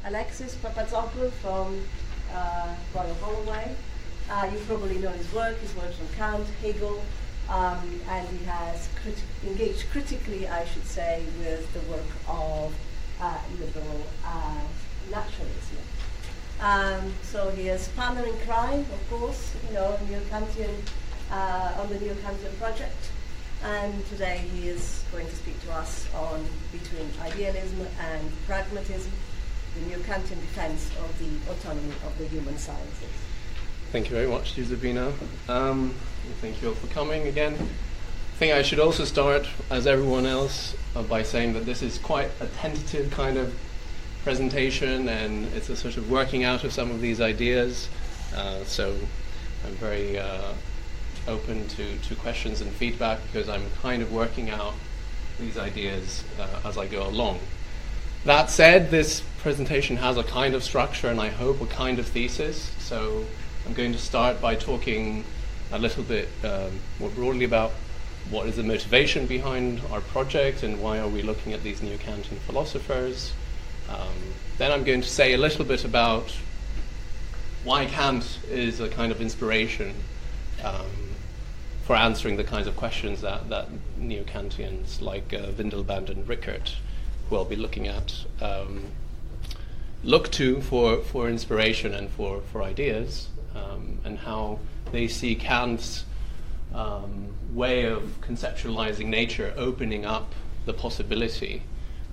Alexis Papazoglou from Royal Holloway. You probably know his work. He's worked on Kant, Hegel, and he has engaged critically, I should say, with the work of liberal naturalism. So he is partner in crime, of course, Neo-Kantian, on the Neo-Kantian project. And today he is going to speak to us on between idealism and pragmatism, the Neo-Kantian defense of the autonomy of the human sciences. Thank you very much, Giuseppina. Thank you all for coming again. I think I should also start, as everyone else, by saying that this is quite a tentative kind of presentation, and it's a sort of working out of some of these ideas. So I'm very open to questions and feedback, because I'm kind of working out these ideas as I go along. That said, this presentation has a kind of structure and I hope a kind of thesis. So I'm going to start by talking a little bit more broadly about what is the motivation behind our project and why are we looking at these Neo-Kantian philosophers. Then I'm going to say a little bit about why Kant is a kind of inspiration for answering the kinds of questions that Neo-Kantians like Windelband and Rickert, who I'll be looking at, look to for inspiration and for ideas, and how they see Kant's way of conceptualizing nature opening up the possibility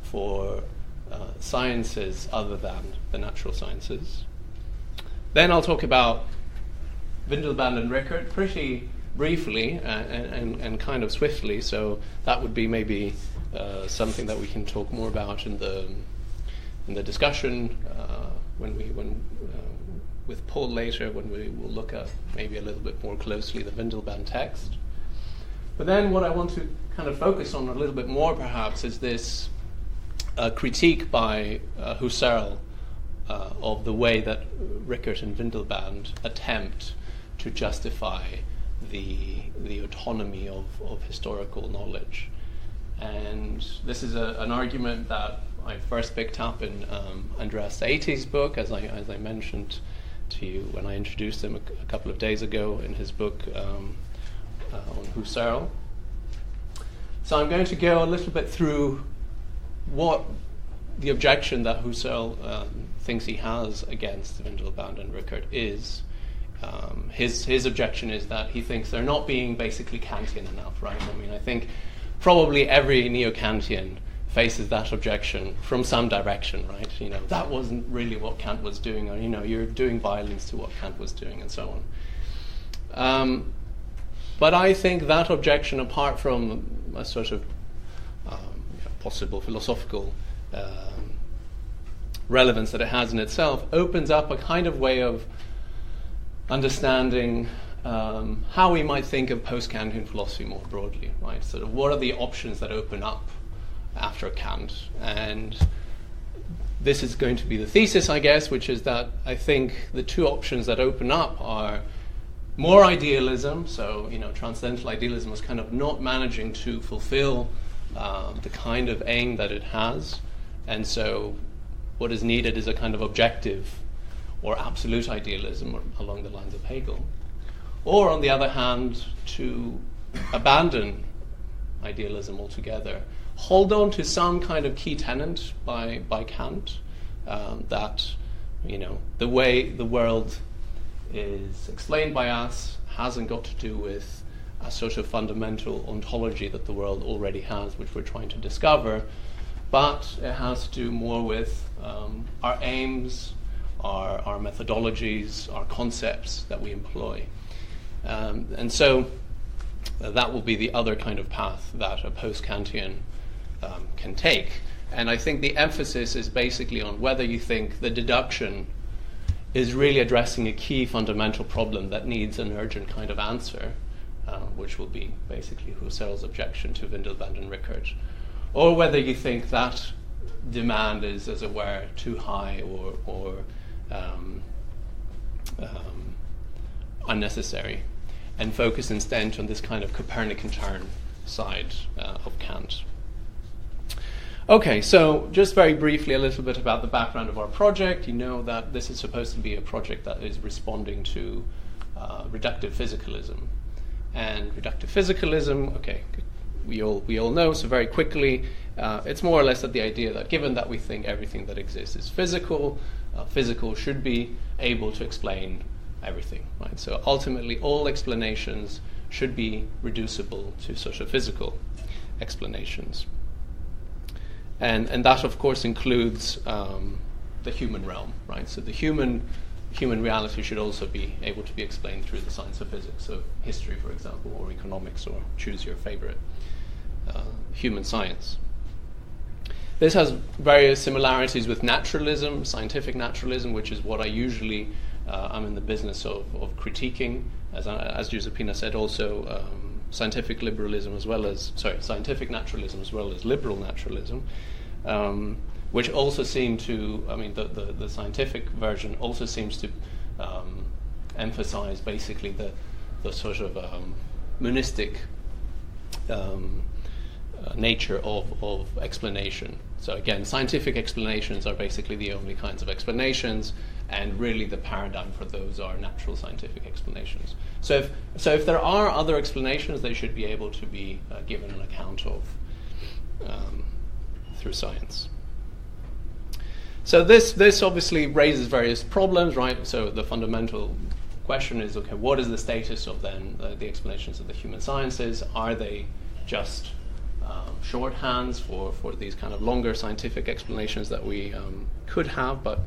for sciences other than the natural sciences. Then I'll talk about Windelband and Rickert pretty briefly and kind of swiftly, so that would be maybe something that we can talk more about in the discussion with Paul later, when we will look at maybe a little bit more closely the Windelband text. But then what I want to kind of focus on a little bit more perhaps is this critique by Husserl of the way that Rickert and Windelband attempt to justify the autonomy of historical knowledge. And this is an argument that I first picked up in Andreas Saeti's book, as I mentioned to you when I introduced him a couple of days ago in his book on Husserl. So I'm going to go a little bit through what the objection that Husserl thinks he has against Windelband and Rickert is. His objection is that he thinks they're not being basically Kantian enough, right? I mean, I think probably every Neo-Kantian faces that objection from some direction, right? That wasn't really what Kant was doing, or you're doing violence to what Kant was doing, and so on. But I think that objection, apart from a sort of possible philosophical relevance that it has in itself, opens up a kind of way of understanding how we might think of post-Kantian philosophy more broadly, right? Sort of what are the options that open up after Kant? And this is going to be the thesis, I guess, which is that I think the two options that open up are more idealism. So, transcendental idealism was kind of not managing to fulfill the kind of aim that it has. And so what is needed is a kind of objective or absolute idealism, or along the lines of Hegel. Or, on the other hand, to abandon idealism altogether, hold on to some kind of key tenet by Kant, that the way the world is explained by us hasn't got to do with a sort of fundamental ontology that the world already has, which we're trying to discover, but it has to do more with our aims, our methodologies, our concepts that we employ. And so that will be the other kind of path that a post-Kantian can take. And I think the emphasis is basically on whether you think the deduction is really addressing a key fundamental problem that needs an urgent kind of answer, which will be basically Husserl's objection to Windelband and Rickert, or whether you think that demand is, as it were, too high or unnecessary, and focus instead on this kind of Copernican turn side of Kant. Okay, so just very briefly a little bit about the background of our project. You know that this is supposed to be a project that is responding to reductive physicalism. And reductive physicalism, okay, we all know, so very quickly, it's more or less that the idea that given that we think everything that exists is physical, physical should be able to explain everything, right? So ultimately all explanations should be reducible to sort of physical explanations. And that, of course, includes the human realm, right? So the human reality should also be able to be explained through the science of physics, so history, for example, or economics, or choose your favorite human science. This has various similarities with naturalism, scientific naturalism, which is what I usually I'm in the business of critiquing, as Giuseppina said, also scientific liberalism scientific naturalism as well as liberal naturalism, which also seem to, the scientific version also seems to emphasize basically the sort of monistic nature of explanation. So again, scientific explanations are basically the only kinds of explanations, and really the paradigm for those are natural scientific explanations. So if there are other explanations, they should be able to be given an account of through science. So this obviously raises various problems, right? So the fundamental question is, okay, what is the status of then the explanations of the human sciences? Are they just shorthands for these kind of longer scientific explanations that we could have but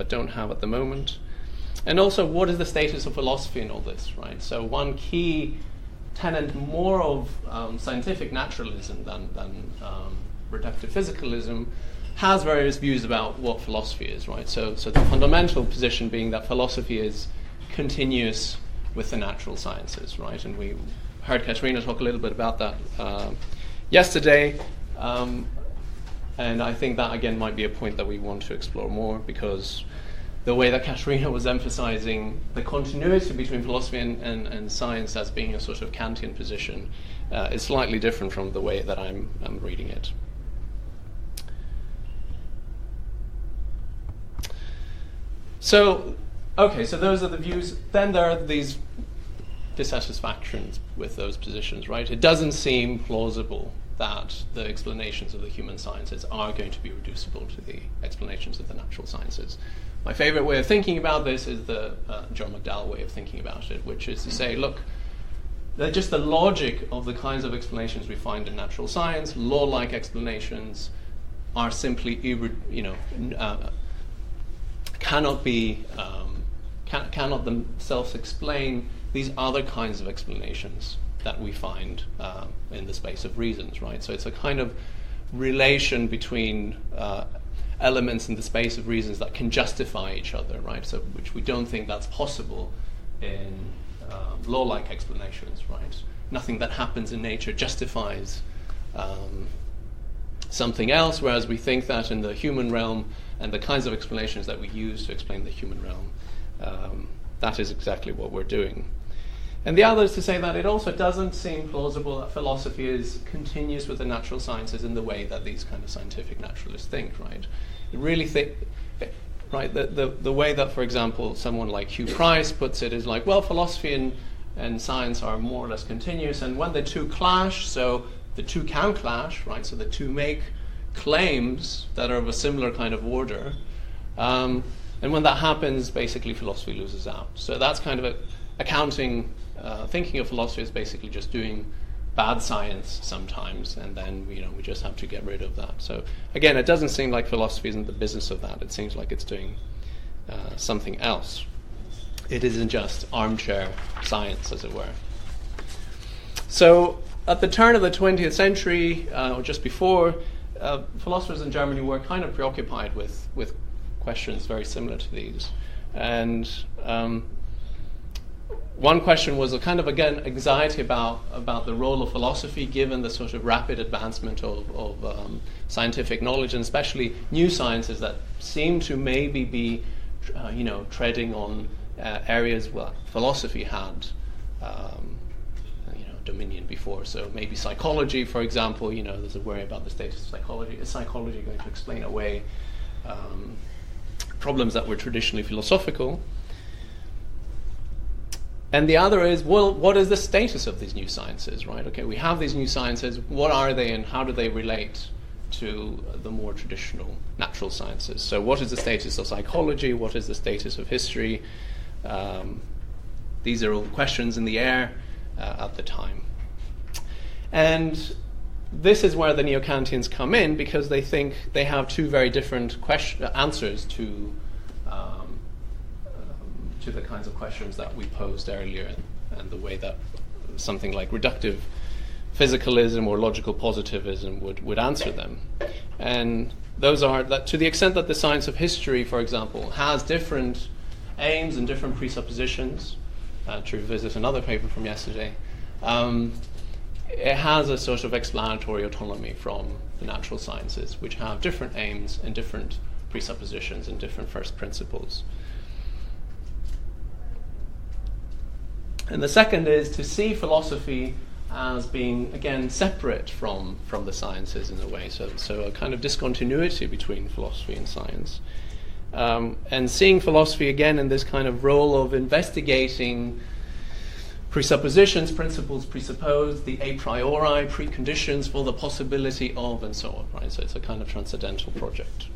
don't have at the moment? And also, what is the status of philosophy in all this, right? So one key tenet more of scientific naturalism than reductive physicalism has various views about what philosophy is, right? So the fundamental position being that philosophy is continuous with the natural sciences, right? And we heard Katerina talk a little bit about that yesterday, and I think that again might be a point that we want to explore more, because the way that Katerina was emphasizing the continuity between philosophy and science as being a sort of Kantian position is slightly different from the way that I'm reading it. So those are the views. Then there are these dissatisfactions with those positions, right? It doesn't seem plausible that the explanations of the human sciences are going to be reducible to the explanations of the natural sciences. My favorite way of thinking about this is the John McDowell way of thinking about it, which is to say, look, just the logic of the kinds of explanations we find in natural science, law-like explanations, are simply cannot themselves explain these other kinds of explanations that we find in the space of reasons, right? So it's a kind of relation between elements in the space of reasons that can justify each other, right? So which we don't think that's possible in law-like explanations, right? Nothing that happens in nature justifies something else, whereas we think that in the human realm and the kinds of explanations that we use to explain the human realm, that is exactly what we're doing. And the other is to say that it also doesn't seem plausible that philosophy is continuous with the natural sciences in the way that these kind of scientific naturalists think, right? Really think, right, the way that, for example, someone like Hugh Price puts it is like, well, philosophy and science are more or less continuous, and when the two clash, so the two can clash, right? So the two make claims that are of a similar kind of order, and when that happens, basically philosophy loses out. So that's kind of thinking of philosophy is basically just doing bad science sometimes, and then we just have to get rid of that. So again, it doesn't seem like philosophy is in the business of that. It seems like it's doing something else. It isn't just armchair science, as it were. So at the turn of the 20th century, or just before, philosophers in Germany were kind of preoccupied with questions very similar to these. And one question was a kind of, again, anxiety about the role of philosophy given the sort of rapid advancement of scientific knowledge, and especially new sciences that seem to maybe be treading on areas where philosophy had dominion before. So maybe psychology, for example, there's a worry about the status of psychology. Is psychology going to explain away problems that were traditionally philosophical? And the other is, well, what is the status of these new sciences, right? Okay, we have these new sciences. What are they, and how do they relate to the more traditional natural sciences? So what is the status of psychology? What is the status of history? These are all questions in the air at the time. And this is where the Neo-Kantians come in, because they think they have two very different answers to the kinds of questions that we posed earlier, and the way that something like reductive physicalism or logical positivism would answer them. And those are that to the extent that the science of history, for example, has different aims and different presuppositions, to revisit another paper from yesterday, it has a sort of explanatory autonomy from the natural sciences, which have different aims and different presuppositions and different first principles. And the second is to see philosophy as being, again, separate from the sciences in a way, so a kind of discontinuity between philosophy and science. And seeing philosophy, again, in this kind of role of investigating presuppositions, principles presupposed, the a priori, preconditions for the possibility of, and so on, right? So it's a kind of transcendental project.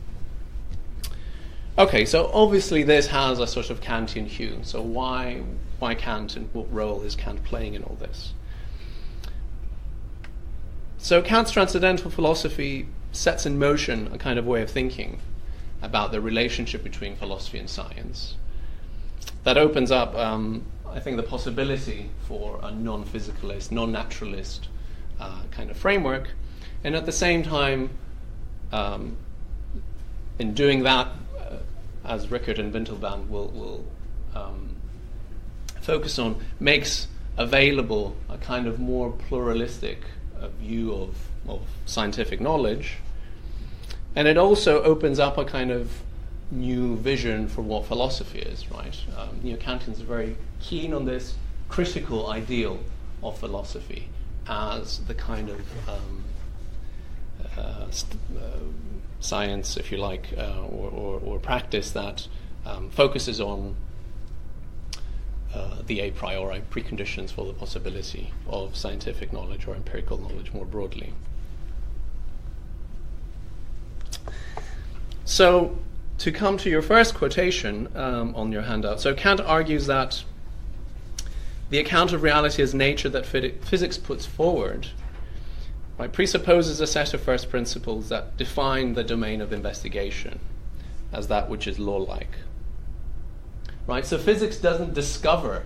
Okay, so obviously this has a sort of Kantian hue. So why Kant, and what role is Kant playing in all this? So Kant's transcendental philosophy sets in motion a kind of way of thinking about the relationship between philosophy and science that opens up, I think, the possibility for a non-physicalist, non-naturalist kind of framework. And at the same time, in doing that, as Rickert and Windelband will focus on, makes available a kind of more pluralistic view of scientific knowledge. And it also opens up a kind of new vision for what philosophy is, right? Neo-Kantians are very keen on this critical ideal of philosophy as the kind of science, if you like, or practice that focuses on the a priori preconditions for the possibility of scientific knowledge or empirical knowledge more broadly. So, to come to your first quotation on your handout, so Kant argues that the account of reality as nature that physics puts forward, right, presupposes a set of first principles that define the domain of investigation as that which is law-like. Right, so physics doesn't discover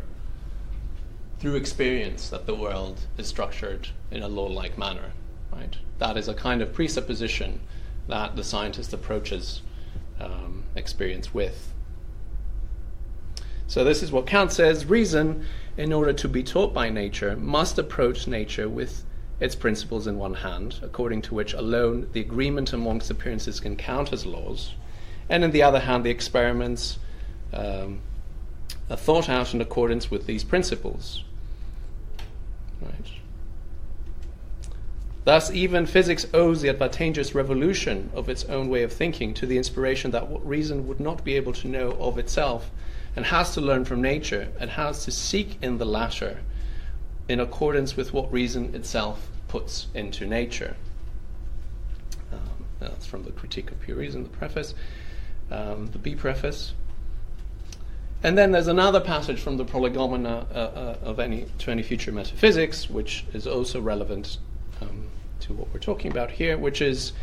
through experience that the world is structured in a law-like manner. Right, that is a kind of presupposition that the scientist approaches experience with. So this is what Kant says: reason, in order to be taught by nature, must approach nature with its principles in one hand, according to which alone the agreement amongst appearances can count as laws, and in the other hand the experiments are thought out in accordance with these principles. Right. Thus, even physics owes the advantageous revolution of its own way of thinking to the inspiration that what reason would not be able to know of itself, and has to learn from nature, and has to seek in the latter in accordance with what reason itself puts into nature. That's from the Critique of Pure Reason, the preface, the B preface. And then there's another passage from the Prolegomena to any future metaphysics, which is also relevant to what we're talking about here, which is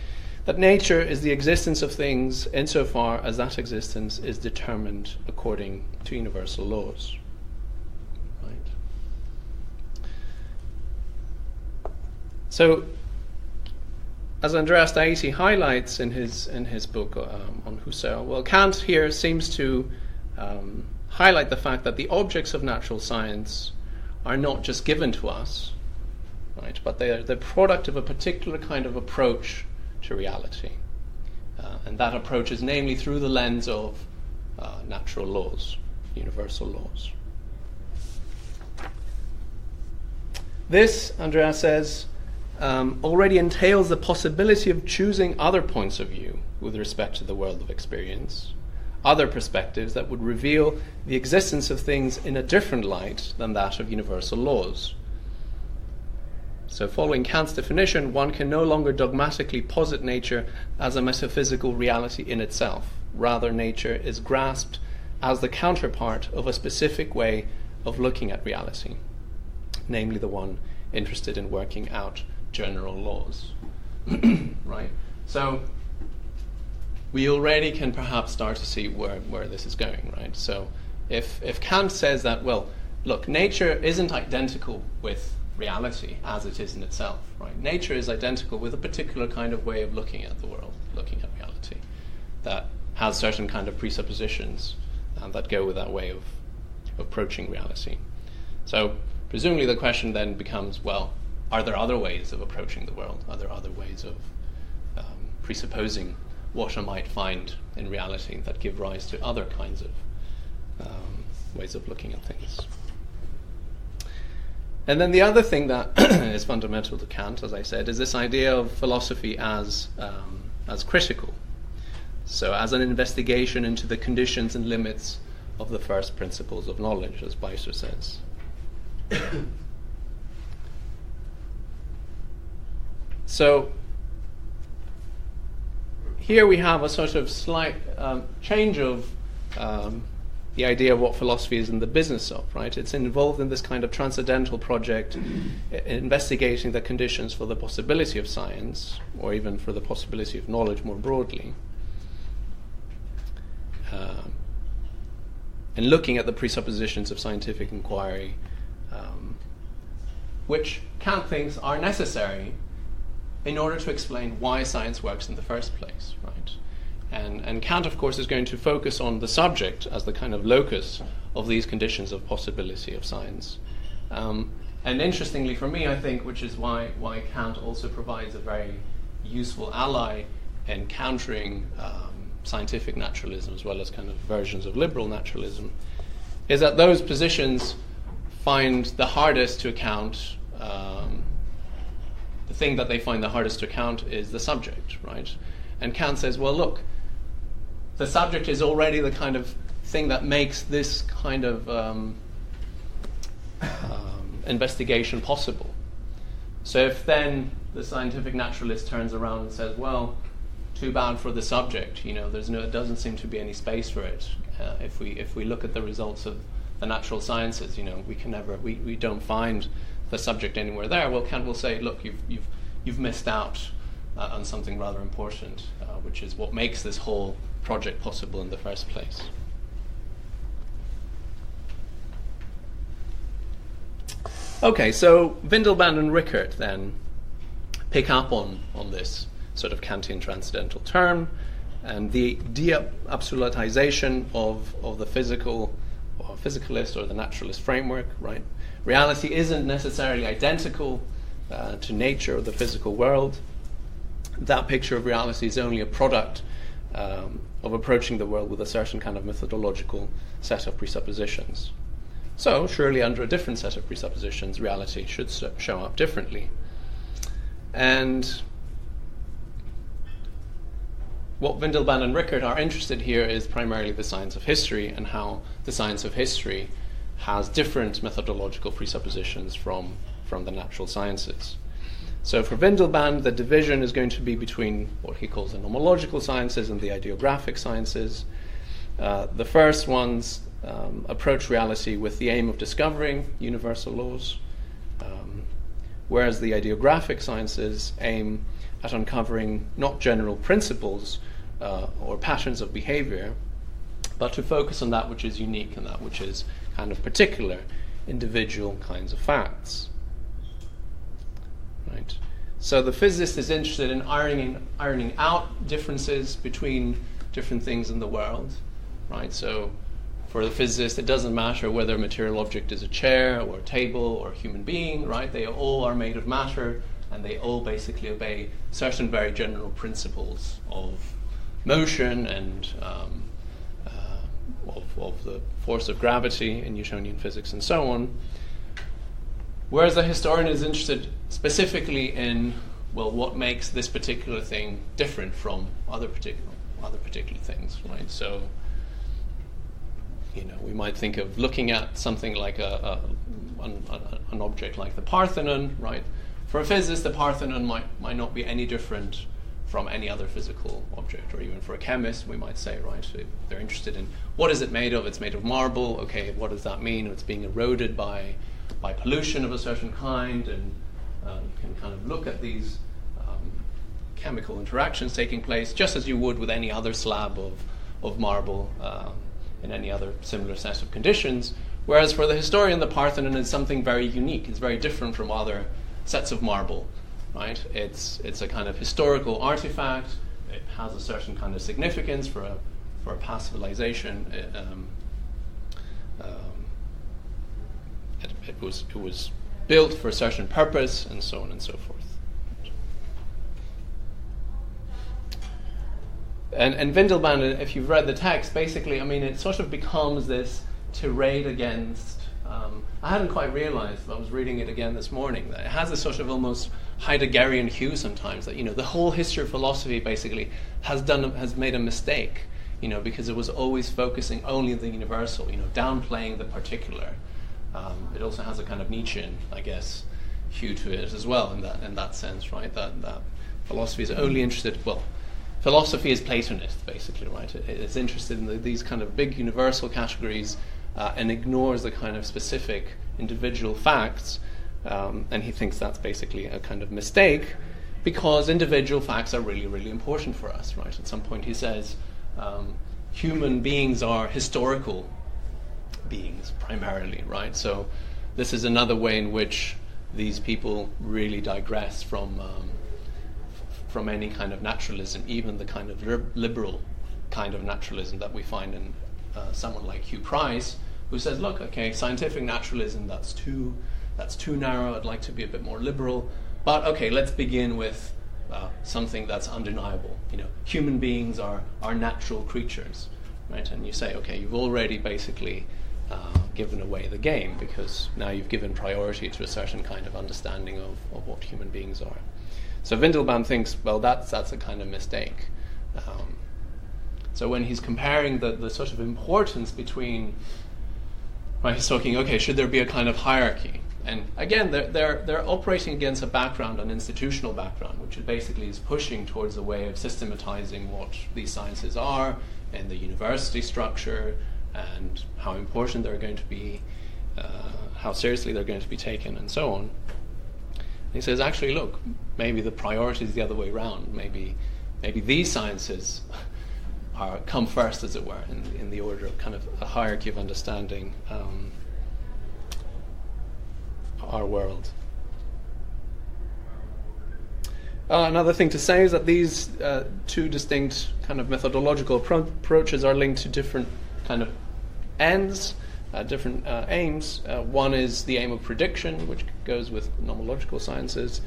that nature is the existence of things insofar as that existence is determined according to universal laws. Right. So, as Andreas Daiti highlights in his book on Husserl, well, Kant here seems to highlight the fact that the objects of natural science are not just given to us, right, but they are the product of a particular kind of approach to reality. And that approach is namely through the lens of natural laws, universal laws. This, Andreas says, already entails the possibility of choosing other points of view with respect to the world of experience, other perspectives that would reveal the existence of things in a different light than that of universal laws. So following Kant's definition, one can no longer dogmatically posit nature as a metaphysical reality in itself. Rather, nature is grasped as the counterpart of a specific way of looking at reality, namely the one interested in working out general laws. Right? So we already can perhaps start to see where this is going, right? So if Kant says that, well, look, nature isn't identical with reality as it is in itself, right? Nature is identical with a particular kind of way of looking at the world, looking at reality, that has certain kind of presuppositions that go with that way of approaching reality. So presumably the question then becomes, well, are there other ways of approaching the world? Are there other ways of presupposing what I might find in reality that give rise to other kinds of ways of looking at things? And then the other thing that is fundamental to Kant, as I said, is this idea of philosophy as critical. So as an investigation into the conditions and limits of the first principles of knowledge, as Beiser says. So here we have a sort of slight change of the idea of what philosophy is in the business of, right? It's involved in this kind of transcendental project, investigating the conditions for the possibility of science, or even for the possibility of knowledge more broadly, and looking at the presuppositions of scientific inquiry, which Kant thinks are necessary in order to explain why science works in the first place, right? And Kant, of course, is going to focus on the subject as the kind of locus of these conditions of possibility of science. And interestingly for me, I think, which is why Kant also provides a very useful ally in countering scientific naturalism as well as kind of versions of liberal naturalism, is that those positions find the hardest to account. The thing that they find the hardest to account is the subject, right? And Kant says, well, look, the subject is already the kind of thing that makes this kind of investigation possible. So if then the scientific naturalist turns around and says, well, too bad for the subject, it doesn't seem to be any space for it. If we look at the results of the natural sciences, we don't find the subject anywhere there. Well, Kant will say, look, you've missed out on something rather important, which is what makes this whole project possible in the first place. Okay, so Windelband and Rickert then pick up on this sort of Kantian transcendental term and the de-absolutization of the physical or physicalist or the naturalist framework, right? Reality isn't necessarily identical to nature or the physical world. That picture of reality is only a product of approaching the world with a certain kind of methodological set of presuppositions. So, surely under a different set of presuppositions, reality should show up differently. And what Windelband and Rickert are interested here is primarily the science of history and how the science of history has different methodological presuppositions from the natural sciences. So for Windelband, the division is going to be between what he calls the nomological sciences and the ideographic sciences. The first ones approach reality with the aim of discovering universal laws, whereas the ideographic sciences aim at uncovering not general principles or patterns of behavior, but to focus on that which is unique and that which is kind of particular, individual kinds of facts. Right. So the physicist is interested in ironing out differences between different things in the world. Right. So for the physicist, it doesn't matter whether a material object is a chair or a table or a human being. Right. They all are made of matter, and they all basically obey certain very general principles of motion and of the force of gravity in Newtonian physics and so on. Whereas the historian is interested specifically in, well, what makes this particular thing different from other particular things, right? So, we might think of looking at something like an object like the Parthenon, right? For a physicist, the Parthenon might not be any different from any other physical object, or even for a chemist, we might say, right? If they're interested in what is it made of? It's made of marble. Okay, what does that mean? It's being eroded by pollution of a certain kind, and can kind of look at these chemical interactions taking place, just as you would with any other slab of marble in any other similar set of conditions. Whereas for the historian, the Parthenon is something very unique. It's very different from other sets of marble, right? It's a kind of historical artifact. It has a certain kind of significance for a passivilization. It was built for a certain purpose, and so on and so forth. And Windelband, if you've read the text, basically, it sort of becomes this tirade against. I hadn't quite realized, I was reading it again this morning, that it has a sort of almost Heideggerian hue sometimes, that the whole history of philosophy basically has made a mistake, because it was always focusing only on the universal, downplaying the particular. It also has a kind of Nietzschean, I guess, hue to it as well in that sense, right? That philosophy is only interested, philosophy is Platonist, basically, right? It's interested in these kind of big universal categories and ignores the kind of specific individual facts, and he thinks that's basically a kind of mistake, because individual facts are really, really important for us, right? At some point he says human beings are historical beings primarily, right? So this is another way in which these people really digress from any kind of naturalism, even the kind of liberal kind of naturalism that we find in someone like Hugh Price, who says, look, okay, scientific naturalism, that's too narrow, I'd like to be a bit more liberal, but okay, let's begin with something that's undeniable. Human beings are natural creatures, right? And you say, okay, you've already basically given away the game, because now you've given priority to a certain kind of understanding of what human beings are. So Windelband thinks, that's a kind of mistake. So when he's comparing the sort of importance between, right, he's talking, okay, should there be a kind of hierarchy? And again, they're operating against a background, an institutional background, which basically is pushing towards a way of systematizing what these sciences are and the university structure, and how important they're going to be, how seriously they're going to be taken, and so on. And he says, actually, look, maybe the priority is the other way around. Maybe these sciences come first, as it were, in the order of kind of a hierarchy of understanding our world. Another thing to say is that these two distinct kind of methodological approaches are linked to different kind of ends, different aims. One is the aim of prediction, which goes with nomological sciences,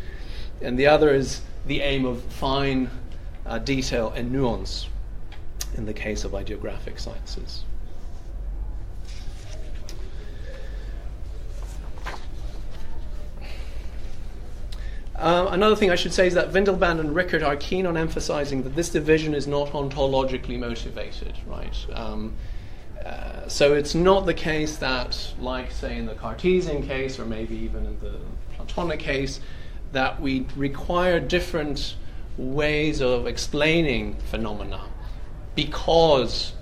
and the other is the aim of fine detail and nuance in the case of ideographic sciences. Another thing I should say is that Windelband and Rickert are keen on emphasizing that this division is not ontologically motivated, right? So it's not the case that, like, say, in the Cartesian case, or maybe even in the Platonic case, that we require different ways of explaining phenomena because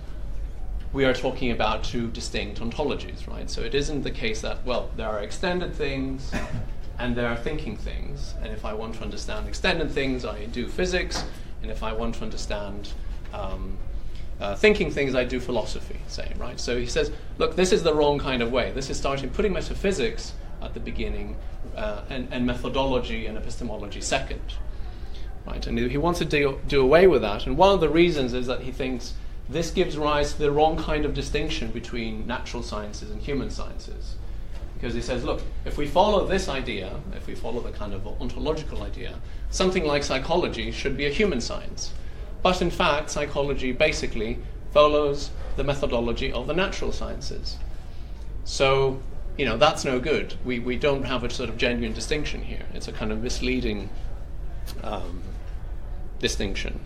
we are talking about two distinct ontologies, right? So it isn't the case that, there are extended things and there are thinking things, and if I want to understand extended things, I do physics, and if I want to understand thinking things, I do philosophy, say, right? So he says, look, this is the wrong kind of way. This is putting metaphysics at the beginning and methodology and epistemology second, right? And he wants to do away with that, and one of the reasons is that he thinks this gives rise to the wrong kind of distinction between natural sciences and human sciences. Because he says, look, if we follow this idea, if we follow the kind of ontological idea, something like psychology should be a human science. But in fact, psychology basically follows the methodology of the natural sciences. So that's no good. We don't have a sort of genuine distinction here. It's a kind of misleading distinction.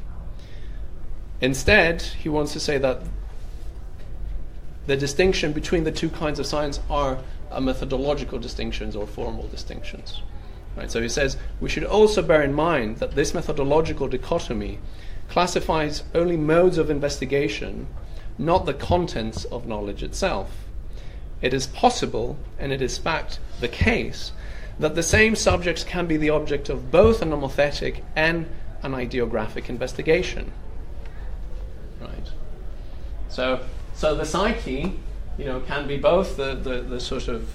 Instead, he wants to say that the distinction between the two kinds of science are methodological distinctions or formal distinctions. Right? So he says we should also bear in mind that this methodological dichotomy classifies only modes of investigation, not the contents of knowledge itself. It is possible, and it is fact the case, that the same subjects can be the object of both a nomothetic and an ideographic investigation. Right. So the psyche, can be both the sort of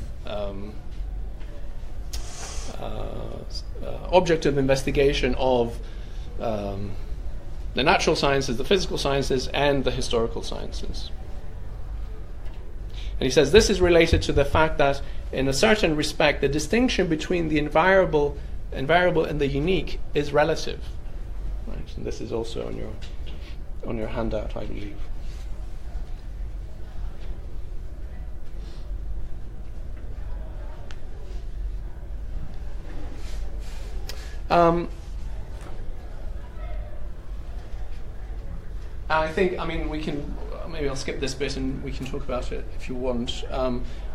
object of investigation of the natural sciences, the physical sciences, and the historical sciences. And he says this is related to the fact that, in a certain respect, the distinction between the invariable and the unique is relative. Right? And this is also on your handout, I believe. We can, maybe I'll skip this bit and we can talk about it if you want.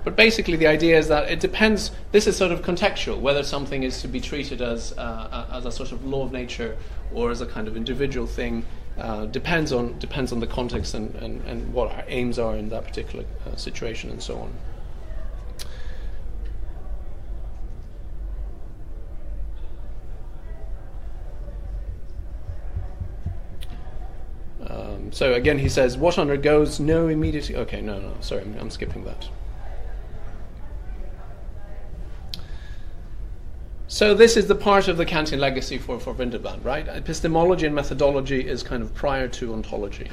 But basically the idea is that it depends, this is sort of contextual, whether something is to be treated as a sort of law of nature or as a kind of individual thing, depends on the context and what our aims are in that particular situation and so on. So again, he says, what undergoes no immediate... Okay, no, sorry, I'm skipping that. So this is the part of the Kantian legacy for Windelband, right? Epistemology and methodology is kind of prior to ontology.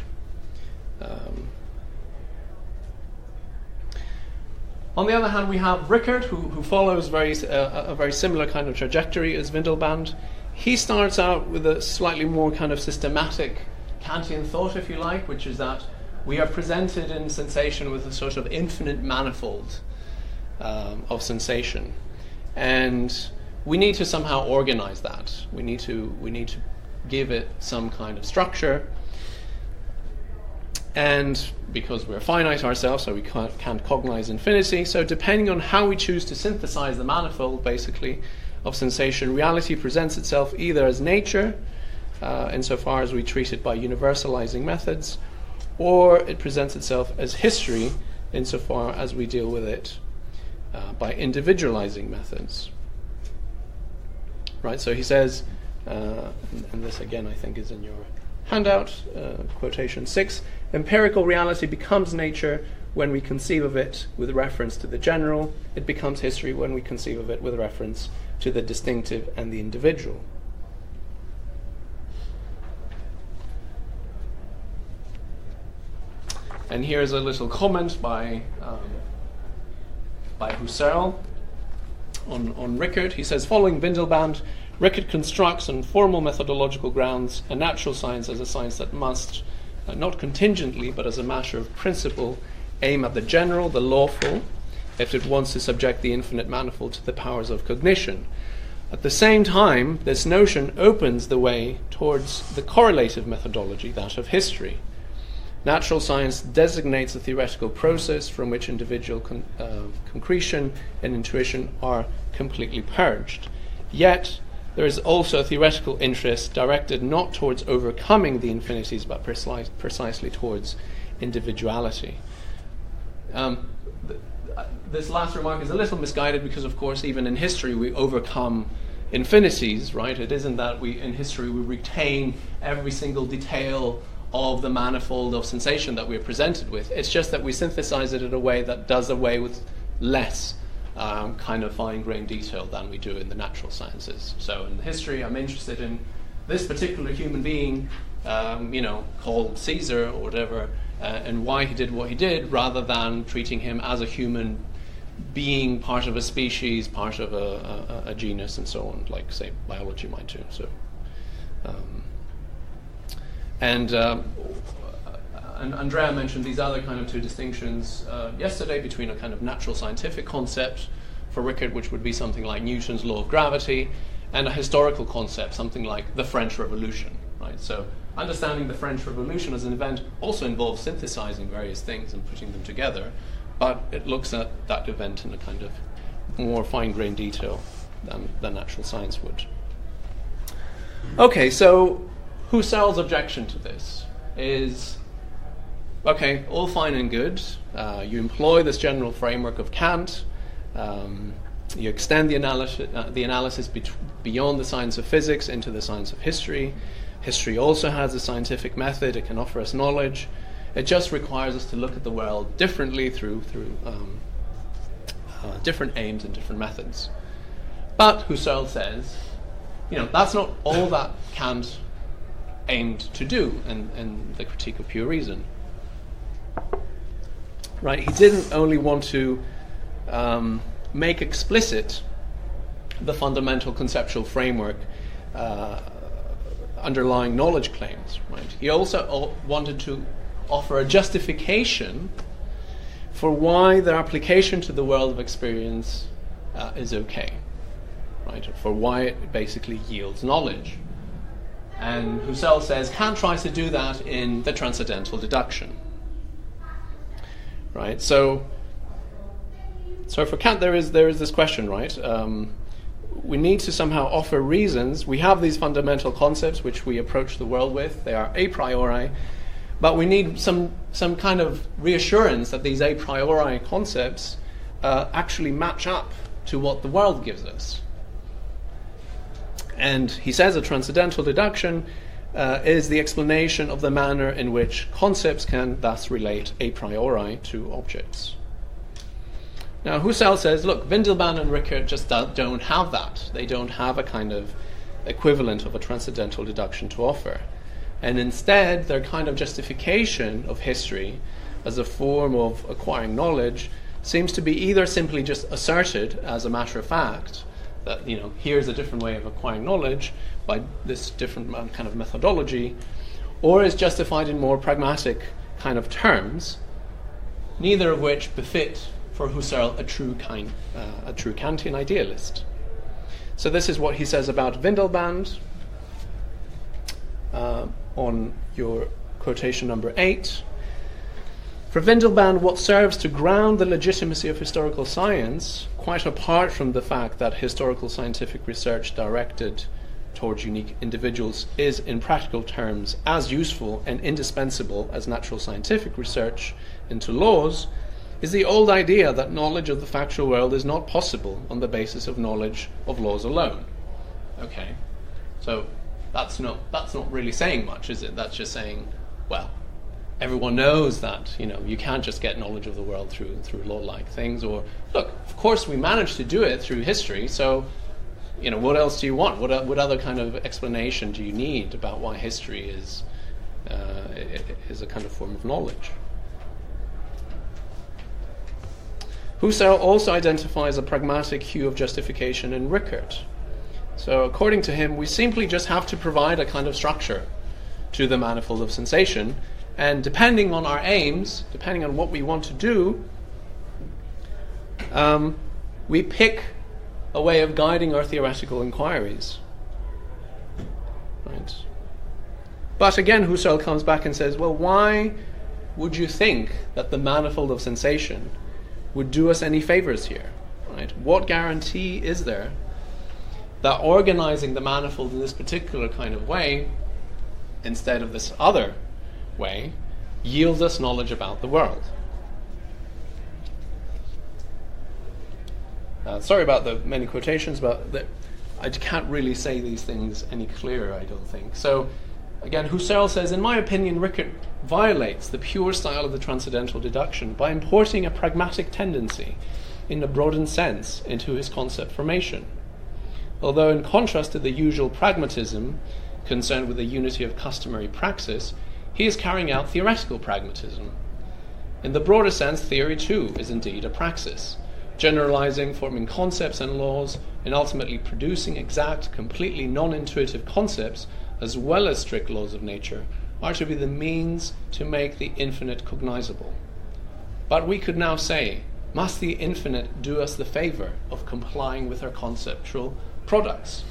On the other hand, we have Rickert, who follows a very similar kind of trajectory as Windelband. He starts out with a slightly more kind of systematic Kantian thought, if you like, which is that we are presented in sensation with a sort of infinite manifold of sensation, and we need to somehow organize that. We need to give it some kind of structure, and because we're finite ourselves, so we can't cognize infinity. So depending on how we choose to synthesize the manifold, basically, of sensation, reality presents itself either as nature, insofar as we treat it by universalizing methods, or it presents itself as history insofar as we deal with it by individualizing methods. Right, so he says, and this again I think is in your handout, quotation 6, empirical reality becomes nature when we conceive of it with reference to the general. It becomes history when we conceive of it with reference to the distinctive and the individual. And here's a little comment by Husserl on Rickard. He says, following Windelband, Rickard constructs on formal methodological grounds a natural science as a science that must, not contingently, but as a matter of principle, aim at the general, the lawful, if it wants to subject the infinite manifold to the powers of cognition. At the same time, this notion opens the way towards the correlative methodology, that of history. Natural science designates a theoretical process from which individual concretion and intuition are completely purged. Yet, there is also a theoretical interest directed not towards overcoming the infinities, but precisely towards individuality. This last remark is a little misguided because, of course, even in history we overcome infinities, right? It isn't that in history we retain every single detail of the manifold of sensation that we're presented with. It's just that we synthesize it in a way that does away with less kind of fine-grained detail than we do in the natural sciences. So in history, I'm interested in this particular human being, called Caesar or whatever, and why he did what he did, rather than treating him as a human being, part of a species, part of a genus, and so on, like, say, biology might do. So. And and Andrea mentioned these other kind of two distinctions yesterday between a kind of natural scientific concept for Rickert, which would be something like Newton's law of gravity, and a historical concept, something like the French Revolution, right? So understanding the French Revolution as an event also involves synthesizing various things and putting them together, but it looks at that event in a kind of more fine-grained detail than natural science would. Okay, so Husserl's objection to this is, okay, all fine and good. You employ this general framework of Kant. You extend the analysis beyond the science of physics into the science of history. History also has a scientific method. It can offer us knowledge. It just requires us to look at the world differently through different aims and different methods. But Husserl says, that's not all that Kant aimed to do in the Critique of Pure Reason. Right? He didn't only want to make explicit the fundamental conceptual framework underlying knowledge claims. Right? He also wanted to offer a justification for why their application to the world of experience is okay. Right? For why it basically yields knowledge. And Husserl says Kant tries to do that in the transcendental deduction. Right? So for Kant there is this question, right? We need to somehow offer reasons. We have these fundamental concepts which we approach the world with. They are a priori, but we need some kind of reassurance that these a priori concepts actually match up to what the world gives us. And he says a transcendental deduction is the explanation of the manner in which concepts can thus relate a priori to objects. Now Husserl says, look, Windelband and Rickert just don't have that. They don't have a kind of equivalent of a transcendental deduction to offer. And instead, their kind of justification of history as a form of acquiring knowledge seems to be either simply just asserted as a matter of fact, that here's a different way of acquiring knowledge by this different kind of methodology, or is justified in more pragmatic kind of terms, neither of which befit for Husserl a true Kantian idealist. So this is what he says about Windelband on your quotation number 8. For Windelband, what serves to ground the legitimacy of historical science, quite apart from the fact that historical scientific research directed towards unique individuals is, in practical terms, as useful and indispensable as natural scientific research into laws, is the old idea that knowledge of the factual world is not possible on the basis of knowledge of laws alone. Okay, so that's not really saying much, is it? That's just saying, well, everyone knows that you can't just get knowledge of the world through law-like things. Or look, of course we managed to do it through history. So what else do you want? What other kind of explanation do you need about why history is a kind of form of knowledge? Husserl also identifies a pragmatic hue of justification in Rickert. So according to him, we simply just have to provide a kind of structure to the manifold of sensation, and depending on our aims, depending on what we want to do, we pick a way of guiding our theoretical inquiries. Right? But again, Husserl comes back and says, well, why would you think that the manifold of sensation would do us any favors here? Right? What guarantee is there that organizing the manifold in this particular kind of way, instead of this other way, yields us knowledge about the world? Sorry about the many quotations, but I can't really say these things any clearer, I don't think. So, again, Husserl says, in my opinion, Rickert violates the pure style of the transcendental deduction by importing a pragmatic tendency, in a broadened sense, into his concept formation. Although in contrast to the usual pragmatism, concerned with the unity of customary praxis, he is carrying out theoretical pragmatism. In the broader sense, theory too is indeed a praxis, generalizing, forming concepts and laws, and ultimately producing exact, completely non-intuitive concepts, as well as strict laws of nature, are to be the means to make the infinite cognizable. But we could now say, must the infinite do us the favor of complying with our conceptual products,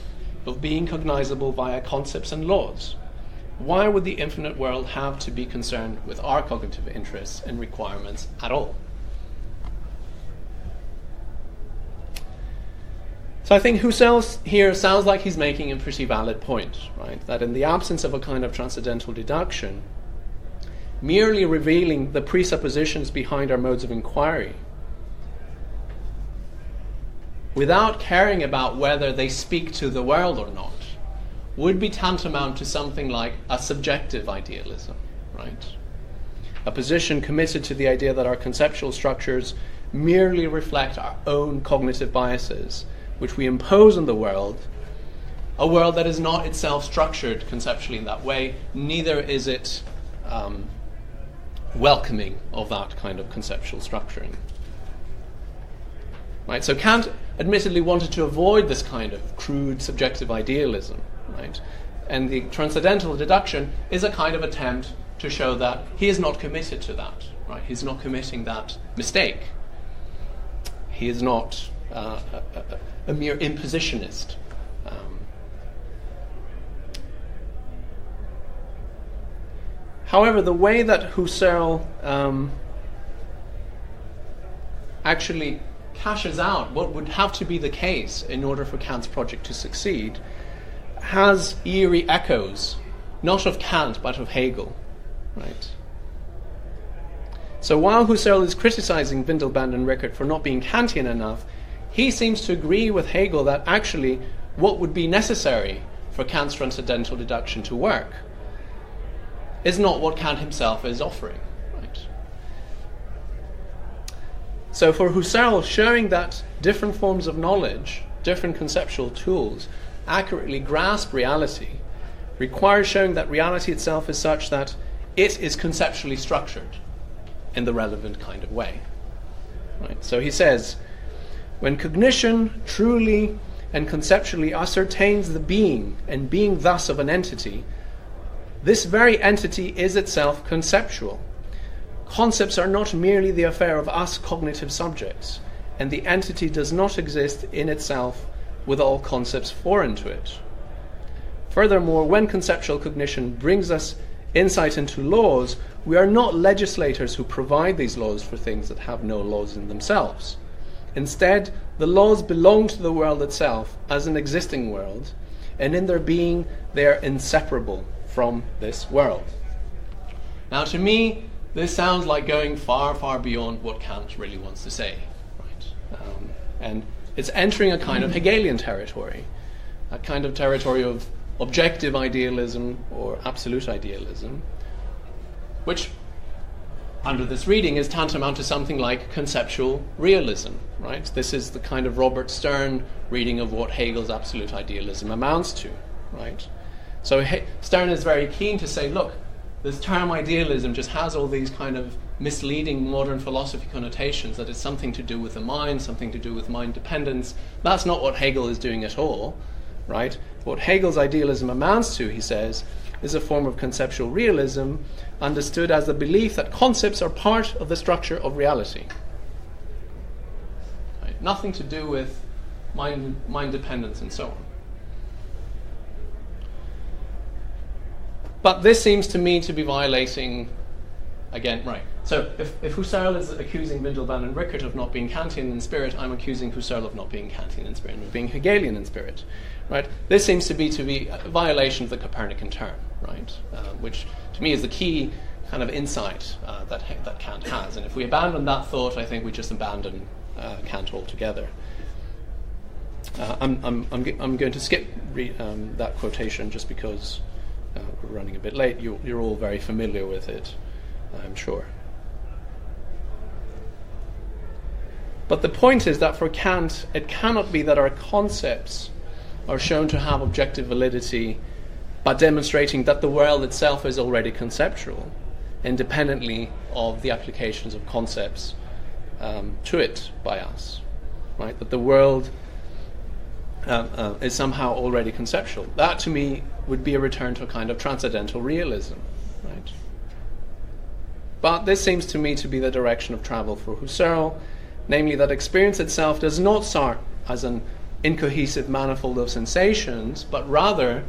of being cognizable via concepts and laws? Why would the infinite world have to be concerned with our cognitive interests and requirements at all? So I think Husserl here sounds like he's making a pretty valid point, right? That in the absence of a kind of transcendental deduction, merely revealing the presuppositions behind our modes of inquiry, without caring about whether they speak to the world or not, would be tantamount to something like a subjective idealism, right? A position committed to the idea that our conceptual structures merely reflect our own cognitive biases, which we impose on the world, a world that is not itself structured conceptually in that way, neither is it welcoming of that kind of conceptual structuring. Right? So Kant admittedly wanted to avoid this kind of crude subjective idealism, right? And the transcendental deduction is a kind of attempt to show that he is not committed to that, right? He's not committing that mistake. He is not a mere impositionist. However, the way that Husserl actually cashes out what would have to be the case in order for Kant's project to succeed has eerie echoes, not of Kant but of Hegel, right? So while Husserl is criticizing Windelband and Rickert for not being Kantian enough, he seems to agree with Hegel that actually what would be necessary for Kant's transcendental deduction to work is not what Kant himself is offering. Right? So for Husserl, showing that different forms of knowledge, different conceptual tools, accurately grasp reality, requires showing that reality itself is such that it is conceptually structured in the relevant kind of way. Right? So he says, when cognition truly and conceptually ascertains the being and being thus of an entity, this very entity is itself conceptual. Concepts are not merely the affair of us cognitive subjects, and the entity does not exist in itself with all concepts foreign to it. Furthermore, when conceptual cognition brings us insight into laws, we are not legislators who provide these laws for things that have no laws in themselves. Instead, the laws belong to the world itself as an existing world, and in their being they are inseparable from this world. Now, to me, this sounds like going far, far beyond what Kant really wants to say. Right? And it's entering a kind of Hegelian territory, a kind of territory of objective idealism or absolute idealism, which, under this reading, is tantamount to something like conceptual realism. Right? This is the kind of Robert Stern reading of what Hegel's absolute idealism amounts to. Right? So Stern is very keen to say, look, this term idealism just has all these kind of misleading modern philosophy connotations, that it's something to do with the mind, something to do with mind dependence. That's not what Hegel is doing at all, right? What Hegel's idealism amounts to, he says, is a form of conceptual realism understood as the belief that concepts are part of the structure of reality. Right? Nothing to do with mind dependence and so on. But this seems to me to be violating, again, right. So if Husserl is accusing Windelband and Rickert of not being Kantian in spirit, I'm accusing Husserl of not being Kantian in spirit and of being Hegelian in spirit. Right? This seems to be a violation of the Copernican term, right? Which to me is the key kind of insight that Kant has. And if we abandon that thought, I think we just abandon Kant altogether. I'm going to skip that quotation just because we're running a bit late. You're all very familiar with it, I'm sure. But the point is that for Kant, it cannot be that our concepts are shown to have objective validity by demonstrating that the world itself is already conceptual, independently of the applications of concepts to it by us. Right? That the world is somehow already conceptual. That, to me, would be a return to a kind of transcendental realism. right? But this seems to me to be the direction of travel for Husserl, namely that experience itself does not start as an incohesive manifold of sensations, but rather,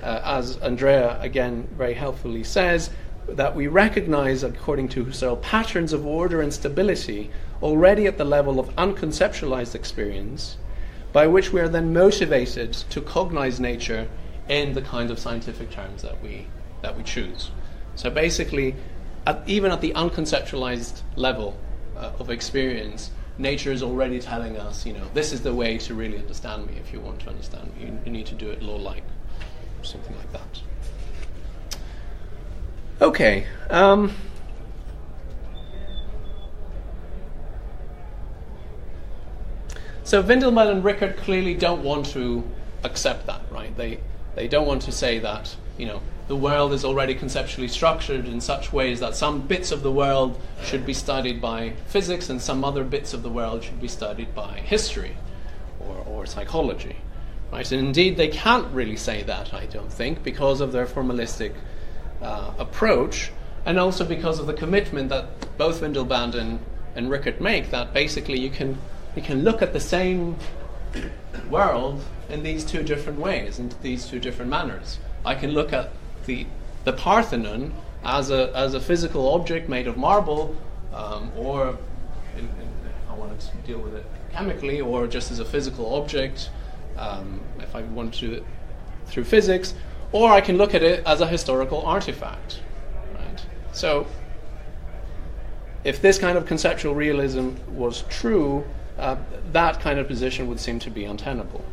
as Andrea again very helpfully says, that we recognize, according to Husserl, patterns of order and stability already at the level of unconceptualized experience, by which we are then motivated to cognize nature in the kind of scientific terms that we choose. So basically, even at the unconceptualized level of experience, nature is already telling us, this is the way to really understand me. If you want to understand me, you need to do it law-like, or something like that. Okay. So Windelband and Rickert clearly don't want to accept that, right? They don't want to say that, the world is already conceptually structured in such ways that some bits of the world should be studied by physics and some other bits of the world should be studied by history or psychology, right? And indeed, they can't really say that, I don't think, because of their formalistic approach, and also because of the commitment that both Windelband and Rickert make, that basically you can look at the same world in these two different ways, in these two different manners. I can look at the Parthenon as a physical object made of marble, or I wanted to deal with it chemically, or just as a physical object, if I want to do it through physics, or I can look at it as a historical artifact. Right? So, if this kind of conceptual realism was true, that kind of position would seem to be untenable.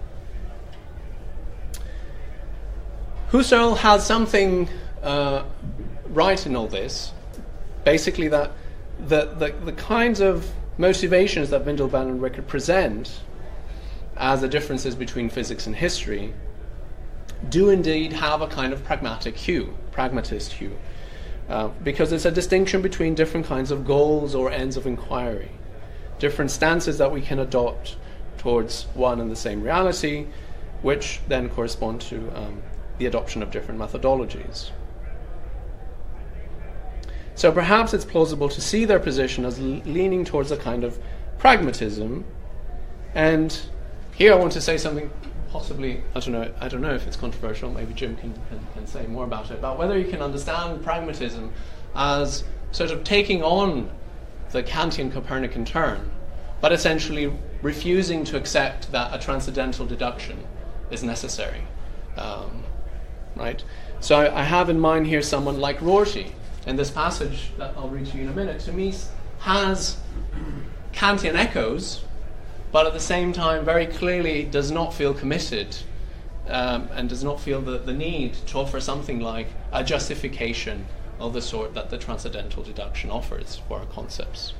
Husserl has something right in all this, basically that the kinds of motivations that Windelband and Rickert present as the differences between physics and history do indeed have a kind of pragmatic hue, pragmatist hue, because it's a distinction between different kinds of goals or ends of inquiry, different stances that we can adopt towards one and the same reality, which then correspond to the adoption of different methodologies. So perhaps it's plausible to see their position as leaning towards a kind of pragmatism, and here I want to say something possibly, I don't know if it's controversial, maybe Jim can say more about it, about whether you can understand pragmatism as sort of taking on the Kantian Copernican turn, but essentially refusing to accept that a transcendental deduction is necessary. Right? So I have in mind here someone like Rorty, and this passage that I'll read to you in a minute, to me has Kantian echoes, but at the same time very clearly does not feel committed and does not feel the need to offer something like a justification of the sort that the transcendental deduction offers for our concepts.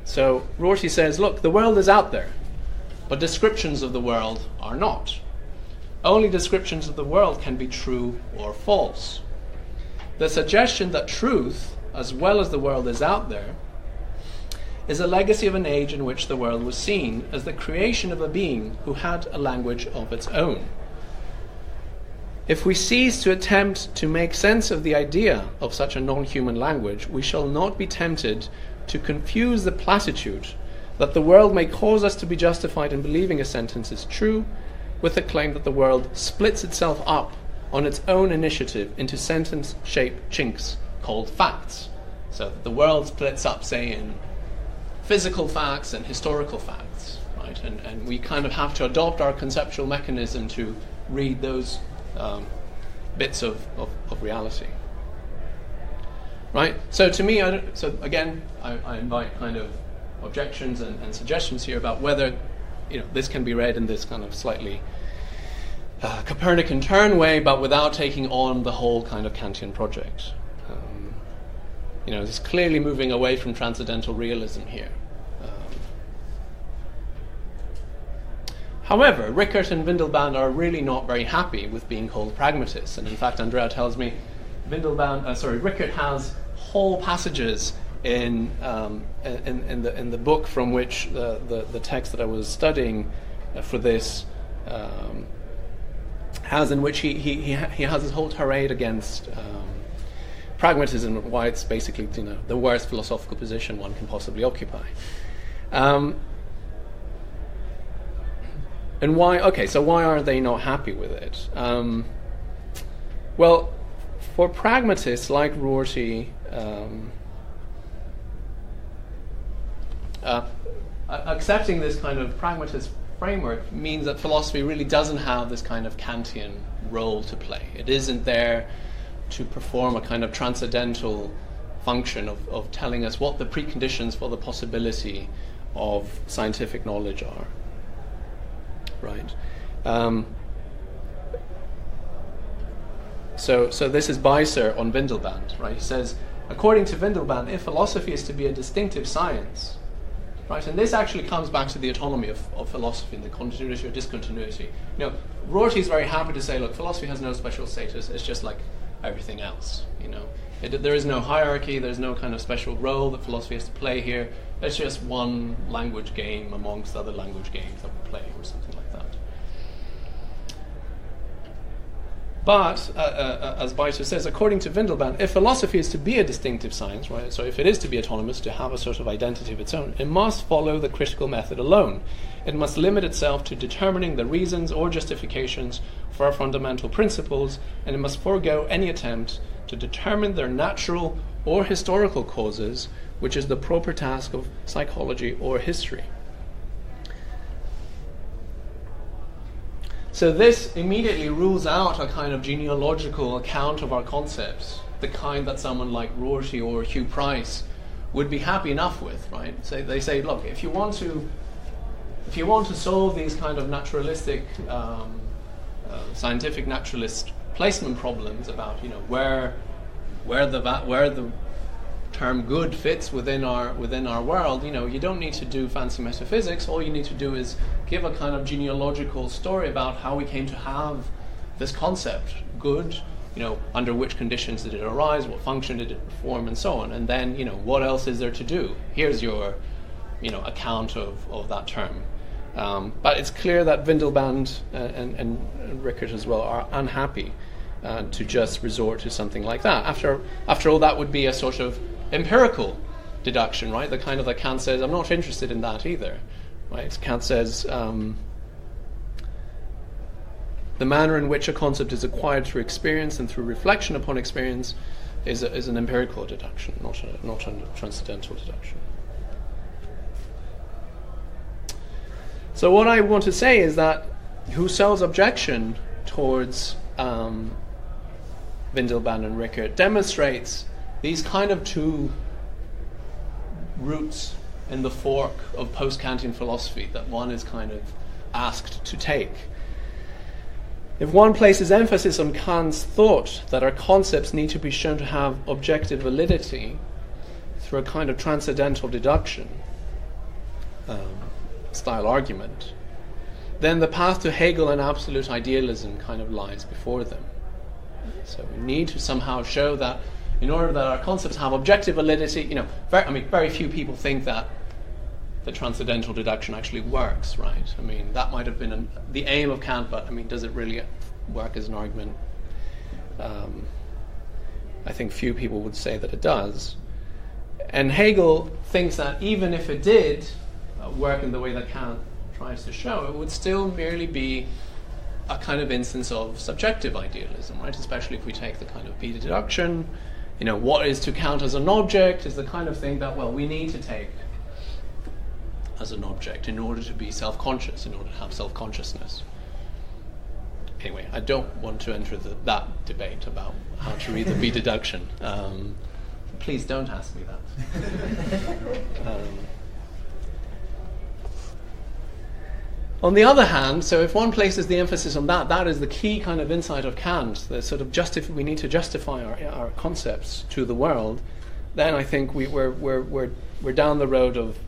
So Rorty says, look, the world is out there, but descriptions of the world are not. Only descriptions of the world can be true or false. The suggestion that truth, as well as the world is out there, is a legacy of an age in which the world was seen as the creation of a being who had a language of its own. If we cease to attempt to make sense of the idea of such a non-human language, we shall not be tempted to confuse the platitude that the world may cause us to be justified in believing a sentence is true with the claim that the world splits itself up on its own initiative into sentence-shaped chinks called facts. So that the world splits up, say, in physical facts and historical facts, right? And we kind of have to adopt our conceptual mechanism to read those bits of reality. Right? So to me, I invite kind of objections and suggestions here about whether this can be read in this kind of slightly Copernican turn way, but without taking on the whole kind of Kantian project. It's clearly moving away from transcendental realism here. However, Rickert and Windelband are really not very happy with being called pragmatists, and in fact, Andrea tells me Rickert has whole passages in the book from which the text that I was studying for this has, in which he has this whole tirade against pragmatism, why it's basically the worst philosophical position one can possibly occupy. And why? Okay, so why are they not happy with it? Well, for pragmatists like Rorty, accepting this kind of pragmatist framework means that philosophy really doesn't have this kind of Kantian role to play. It isn't there to perform a kind of transcendental function of telling us what the preconditions for the possibility of scientific knowledge are. Right. So this is Beiser on Windelband, right? He says, according to Windelband, if philosophy is to be a distinctive science, right, and this actually comes back to the autonomy of philosophy and the continuity or discontinuity. Rorty is very happy to say, look, philosophy has no special status, it's just like everything else, there is no hierarchy, there's no kind of special role that philosophy has to play here, it's just one language game amongst other language games that we play, or something like that. But, as Beiser says, according to Windelband, if philosophy is to be a distinctive science, right, so if it is to be autonomous, to have a sort of identity of its own, it must follow the critical method alone. It must limit itself to determining the reasons or justifications for our fundamental principles, and it must forego any attempt to determine their natural or historical causes, which is the proper task of psychology or history. So this immediately rules out a kind of genealogical account of our concepts, the kind that someone like Rorty or Hugh Price would be happy enough with, right? So they say, look, if you want to solve these kind of naturalistic, scientific naturalist placement problems about where the term good fits within our world, you don't need to do fancy metaphysics. All you need to do is give a kind of genealogical story about how we came to have this concept, good, under which conditions did it arise, what function did it perform, and so on. And then, what else is there to do? Here's your, account of that term. But it's clear that Windelband and Rickert as well are unhappy to just resort to something like that. After all, that would be a sort of empirical deduction, right? The kind of that Kant says, I'm not interested in that either, right? Kant says, the manner in which a concept is acquired through experience and through reflection upon experience is an empirical deduction, not a transcendental deduction. So what I want to say is that Husserl's objection towards Windelband and Rickert demonstrates these kind of two routes in the fork of post-Kantian philosophy that one is kind of asked to take. If one places emphasis on Kant's thought that our concepts need to be shown to have objective validity through a kind of transcendental deduction style argument, then the path to Hegel and absolute idealism kind of lies before them. So we need to somehow show that in order that our concepts have objective validity, very few people think that the transcendental deduction actually works, right? That might have been the aim of Kant, but does it really work as an argument? I think few people would say that it does. And Hegel thinks that even if it did work in the way that Kant tries to show, it would still merely be a kind of instance of subjective idealism, right? Especially if we take the kind of B deduction, what is to count as an object is the kind of thing that, we need to take as an object in order to be self-conscious, in order to have self-consciousness. Anyway, I don't want to enter that debate about how to read the B deduction. Please don't ask me that. On the other hand, so if one places the emphasis on that is the key kind of insight of Kant, the sort of we need to justify our concepts to the world, then I think we're down the road of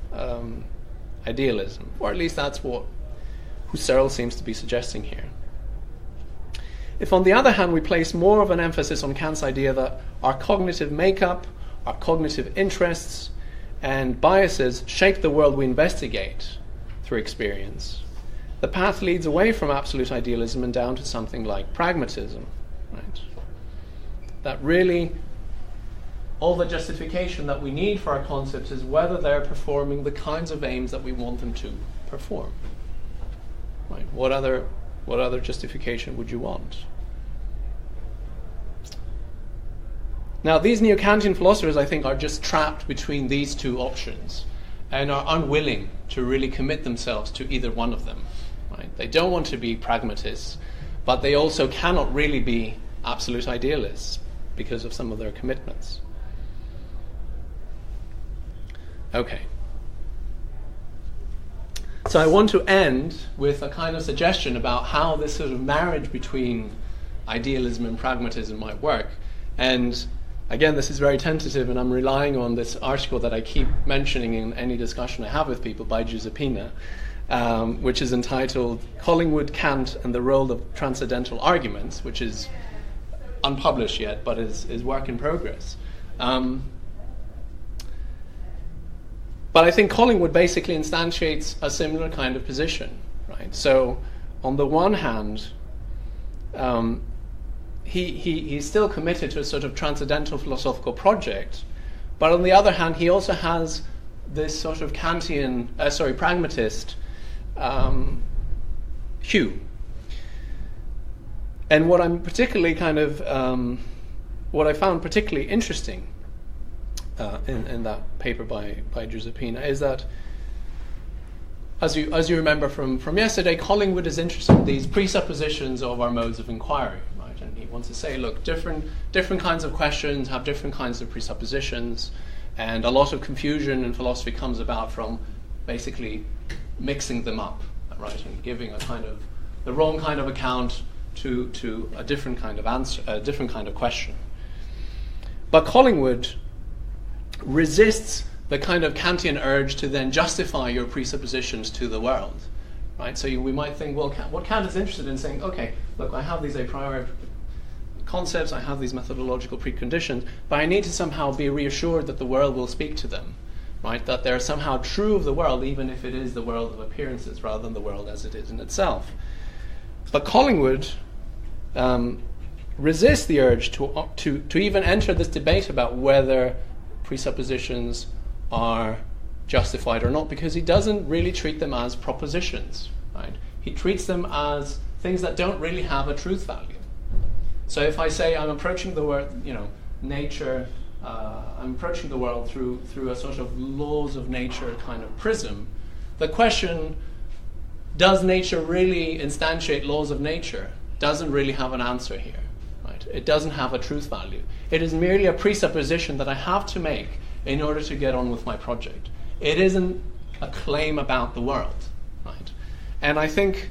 idealism, or at least that's what Husserl seems to be suggesting here. If on the other hand we place more of an emphasis on Kant's idea that our cognitive makeup, our cognitive interests and biases shape the world we investigate through experience, the path leads away from absolute idealism and down to something like pragmatism, right? That really all the justification that we need for our concepts is whether they're performing the kinds of aims that we want them to perform. Right? What other justification would you want? Now, these neo-Kantian philosophers, I think, are just trapped between these two options and are unwilling to really commit themselves to either one of them. Right? They don't want to be pragmatists, but they also cannot really be absolute idealists because of some of their commitments. Okay. So I want to end with a kind of suggestion about how this sort of marriage between idealism and pragmatism might work. And again, this is very tentative, and I'm relying on this article that I keep mentioning in any discussion I have with people by Giuseppina, which is entitled Collingwood, Kant, and the Role of Transcendental Arguments, which is unpublished yet, but is work in progress. But I think Collingwood basically instantiates a similar kind of position, right? So, on the one hand, he's still committed to a sort of transcendental philosophical project, but on the other hand, he also has this sort of pragmatist hue. And what I'm particularly what I found particularly interesting in that paper by Giuseppina is that, as you remember from yesterday, Collingwood is interested in these presuppositions of our modes of inquiry, right? And he wants to say, look, different kinds of questions have different kinds of presuppositions, and a lot of confusion in philosophy comes about from basically mixing them up, right, and giving the wrong kind of account to a different kind of answer, a different kind of question. But Collingwood resists the kind of Kantian urge to then justify your presuppositions to the world, right? So we might think, well, what Kant is interested in saying, okay, look, I have these a priori concepts, I have these methodological preconditions, but I need to somehow be reassured that the world will speak to them, right? That they're somehow true of the world, even if it is the world of appearances rather than the world as it is in itself. But Collingwood resists the urge to even enter this debate about whether presuppositions are justified or not, because he doesn't really treat them as propositions, right? He treats them as things that don't really have a truth value. So if I say I'm approaching the world, nature, I'm approaching the world through a sort of laws of nature kind of prism, the question, does nature really instantiate laws of nature, doesn't really have an answer here. It doesn't have a truth value. It is merely a presupposition that I have to make in order to get on with my project. It isn't a claim about the world, right? And I think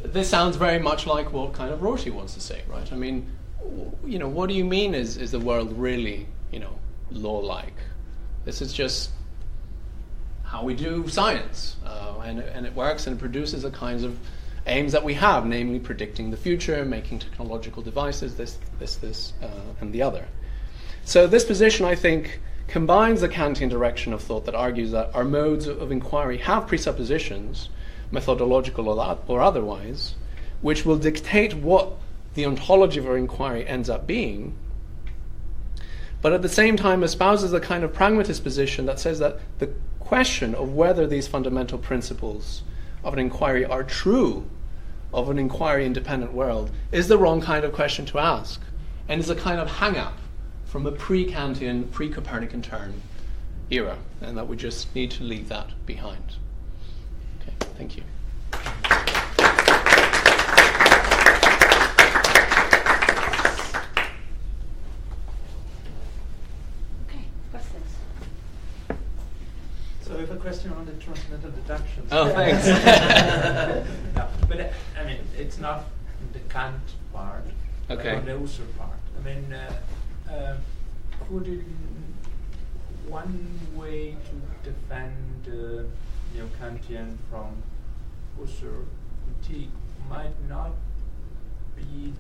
this sounds very much like what kind of Rorty wants to say, right? I mean, what do you mean is the world really, law-like? This is just how we do science, and it works and it produces the kinds of aims that we have, namely predicting the future, making technological devices, this, and the other. So this position, I think, combines the Kantian direction of thought that argues that our modes of inquiry have presuppositions, methodological or otherwise, which will dictate what the ontology of our inquiry ends up being, but at the same time espouses a kind of pragmatist position that says that the question of whether these fundamental principles of an inquiry are true of an inquiry-independent world is the wrong kind of question to ask, and is a kind of hang-up from a pre-Kantian, pre-Copernican turn era, and that we just need to leave that behind. Okay, thank you. So I have a question on the transcendental deduction. Oh, thanks. No, but I mean, it's not the Kant part, okay, but on the Husserl part. I mean, could one way to defend Kantian from Husserl critique might not be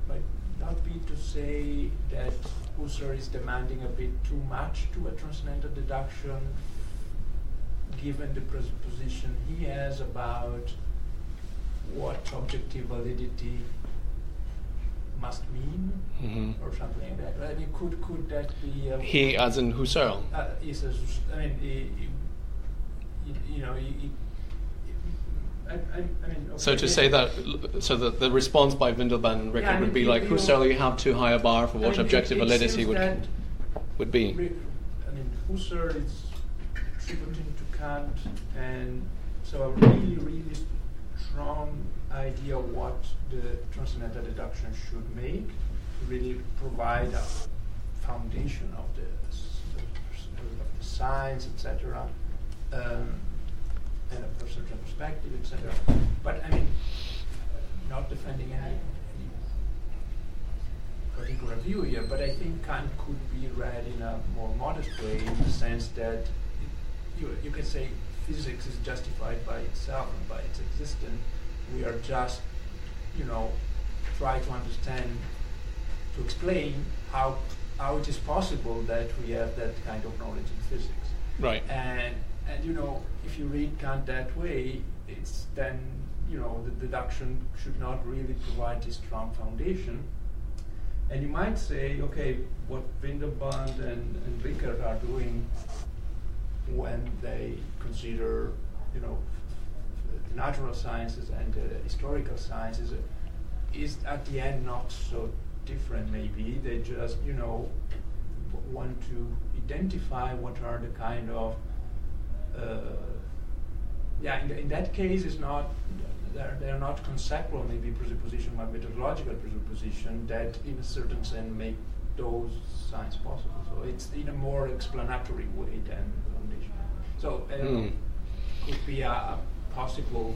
might not be to say that Husserl is demanding a bit too much to a transcendental deduction given the presupposition he has about what objective validity must mean, or something like that. Right? I mean, could that be? He, as in Husserl. So to say that, so that the response by Windelband and Rickard would be like, Husserl, you have too high a bar for what objective validity would be. Husserl is tributing to Kant, and so a really strong idea of what the transcendental deduction should make, really provide a foundation of the science, etc., and a certain perspective, etc. But not defending any particular view here, but I think Kant could be read in a more modest way, in the sense that you can say physics is justified by itself and by its existence. We are just, try to understand, to explain how it is possible that we have that kind of knowledge in physics. Right. And if you read Kant that way, it's then, the deduction should not really provide this strong foundation. And you might say, okay, what Windelband and Rickert are doing when they consider, the natural sciences and the historical sciences is at the end not so different. Maybe they just, want to identify what are the kind of in that case it's not they're not conceptual, maybe presupposition, but methodological presupposition that in a certain sense make those science possible. So it's in a more explanatory way than foundation. So could be a possible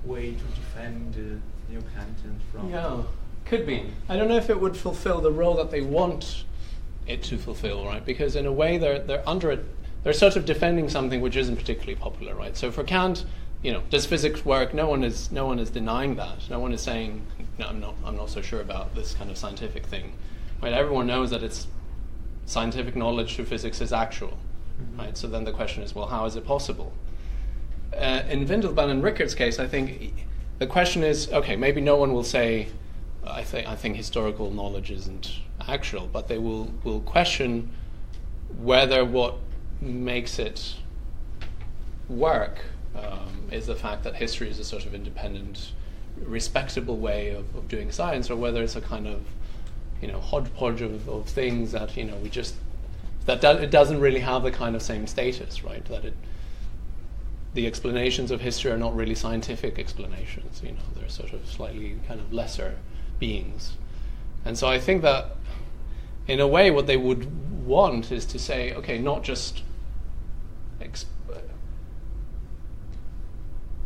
way to defend the neo-Kantians from. Yeah, could be. I don't know if it would fulfill the role that they want it to fulfill, right? Because in a way they're under it. They're sort of defending something which isn't particularly popular, right? So for Kant, does physics work? No one is denying that. No one is saying, no, I'm not so sure about this kind of scientific thing, right? Everyone knows that it's scientific knowledge through physics is actual, right? So then the question is, well, how is it possible? In Windelband and Rickert's case, I think the question is, okay, maybe no one will say, I think historical knowledge isn't actual, but they will question whether what makes it work is the fact that history is a sort of independent, respectable way of doing science, or whether it's a kind of hodgepodge of things that we just it doesn't really have the kind of same status, right? That the explanations of history are not really scientific explanations. They're sort of slightly kind of lesser beings, and so I think that in a way what they would want is to say, okay, not just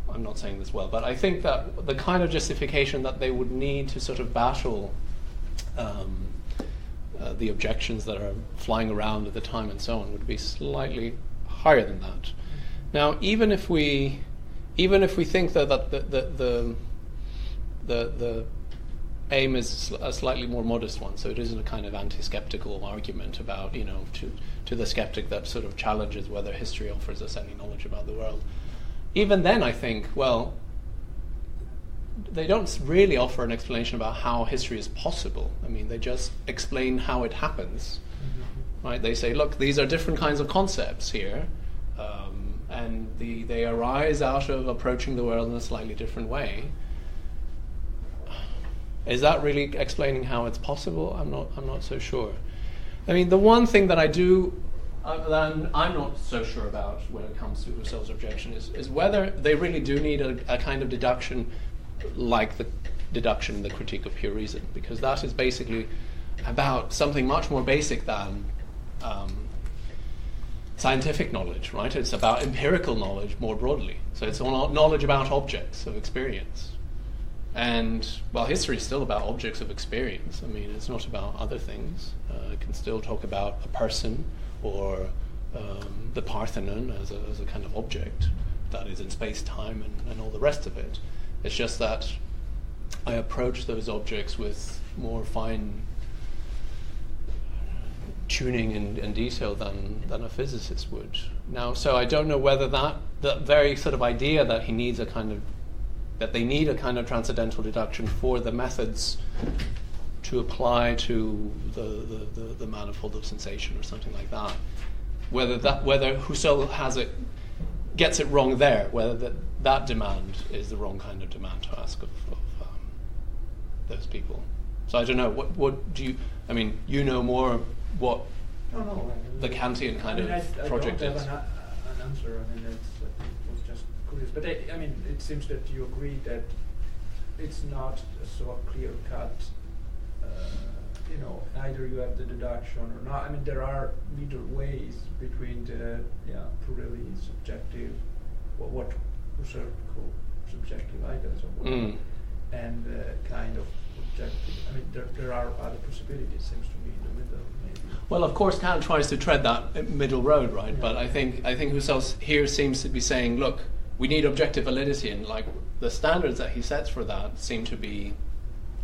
I'm not saying this well, but I think that the kind of justification that they would need to sort of battle the objections that are flying around at the time and so on would be slightly higher than that. Now, even if we think that the aim is a slightly more modest one, so it isn't a kind of anti-skeptical argument about to the skeptic that sort of challenges whether history offers us any knowledge about the world. Even then, I think, well, they don't really offer an explanation about how history is possible. I mean, they just explain how it happens, right? They say, look, these are different kinds of concepts here, and they arise out of approaching the world in a slightly different way. Is that really explaining how it's possible? I'm not so sure. I mean, the one thing that I do, that I'm not so sure about when it comes to Husserl's objection is whether they really do need a kind of deduction like the deduction in the Critique of Pure Reason, because that is basically about something much more basic than scientific knowledge, right? It's about empirical knowledge more broadly. So it's knowledge about objects of experience. And, well, history is still about objects of experience. I mean, it's not about other things. It can still talk about a person or the Parthenon as a kind of object that is in space-time and all the rest of it. It's just that I approach those objects with more fine tuning in detail than a physicist would. Now, so I don't know whether that very sort of idea that he needs that they need a kind of transcendental deduction for the methods to apply to the manifold of sensation or something like that. Whether Husserl gets it wrong there, whether that demand is the wrong kind of demand to ask of those people. So I don't know. What do you? I mean, you know more what the Kantian kind of project I don't is. have an answer. I mean, it was just curious. But I mean, it seems that you agree that it's not a sort of clear cut. Either you have the deduction or not. I mean, there are middle ways between the purely subjective, what Husserl called subjective idealism, and kind of objective. I mean, there are other possibilities. Seems to me in the middle, maybe. Well, of course, Kant tries to tread that middle road, right? Yeah. But I think Husserl here seems to be saying, look, we need objective validity, and like the standards that he sets for that seem to be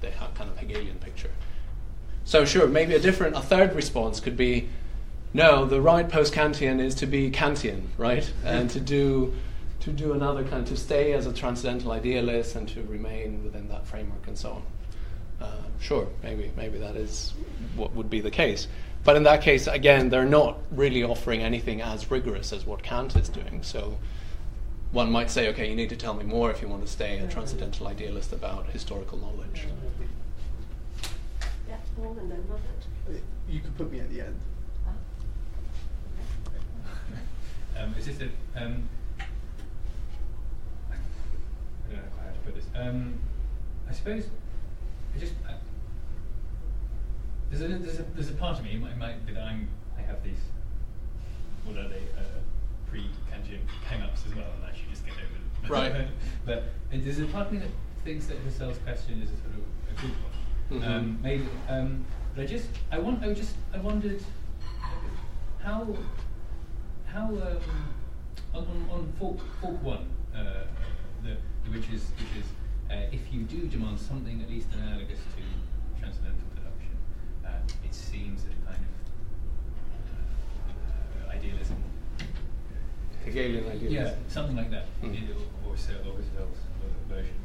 the kind of Hegelian picture. So sure, maybe a third response could be, no, the right post-Kantian is to be Kantian, right? And to do another kind, to stay as a transcendental idealist and to remain within that framework and so on. Sure, maybe that is what would be the case. But in that case, again, they're not really offering anything as rigorous as what Kant is doing. So one might say, okay, you need to tell me more if you want to stay a transcendental idealist about historical knowledge. Yeah, Paul, and then Robert. You could put me at the end. Is this I don't know quite how to put this. I suppose there's a part of me. It might be that I have these, what are they, pre-Kantian hang-ups as well, and I should just get over them. Right. But there's a part of me that thinks that Husserl's question is a sort of a good one. Maybe, but I wondered how on fork one, which is if you do demand something at least analogous to transcendental deduction, it seems that a kind of idealism, Hegelian idealism, yeah, something like that, or Husserl's version.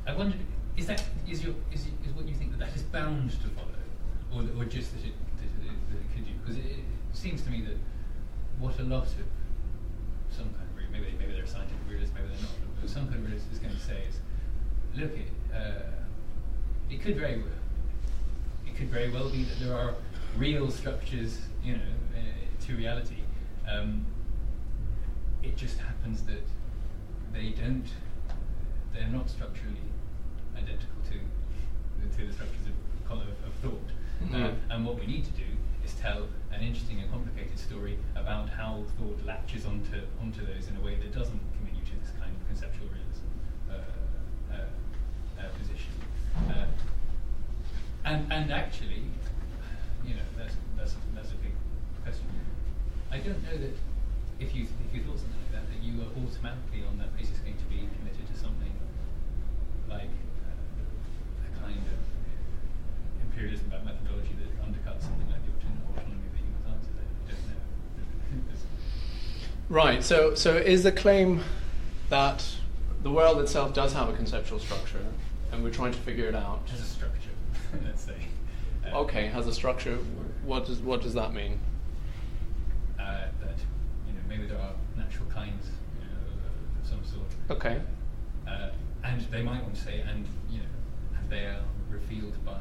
I wondered, is what you think that is bound to follow, or just that it could do? Because it seems to me that what a lot of some kind of maybe they're scientific realists, maybe they're not, but some kind of realist is going to say is, look, it could very well be that there are real structures, to reality. It just happens that they're not structurally identical to the structures of thought. And what we need to do is tell an interesting and complicated story about how thought latches onto those in a way that doesn't commit you to this kind of conceptual realism position. And actually, that's a big question. I don't know that if you thought something like that you are automatically on that basis going to be committed to something like a kind of imperialism about methodology that undercuts something like the autonomy of the human sciences. I don't know. Right. So is the claim that the world itself does have a conceptual structure, and we're trying to figure it out? Has a structure, let's say. Okay, has a structure. What does that mean? That maybe there are natural kinds of some sort. Okay. And they might want to say, and they are revealed by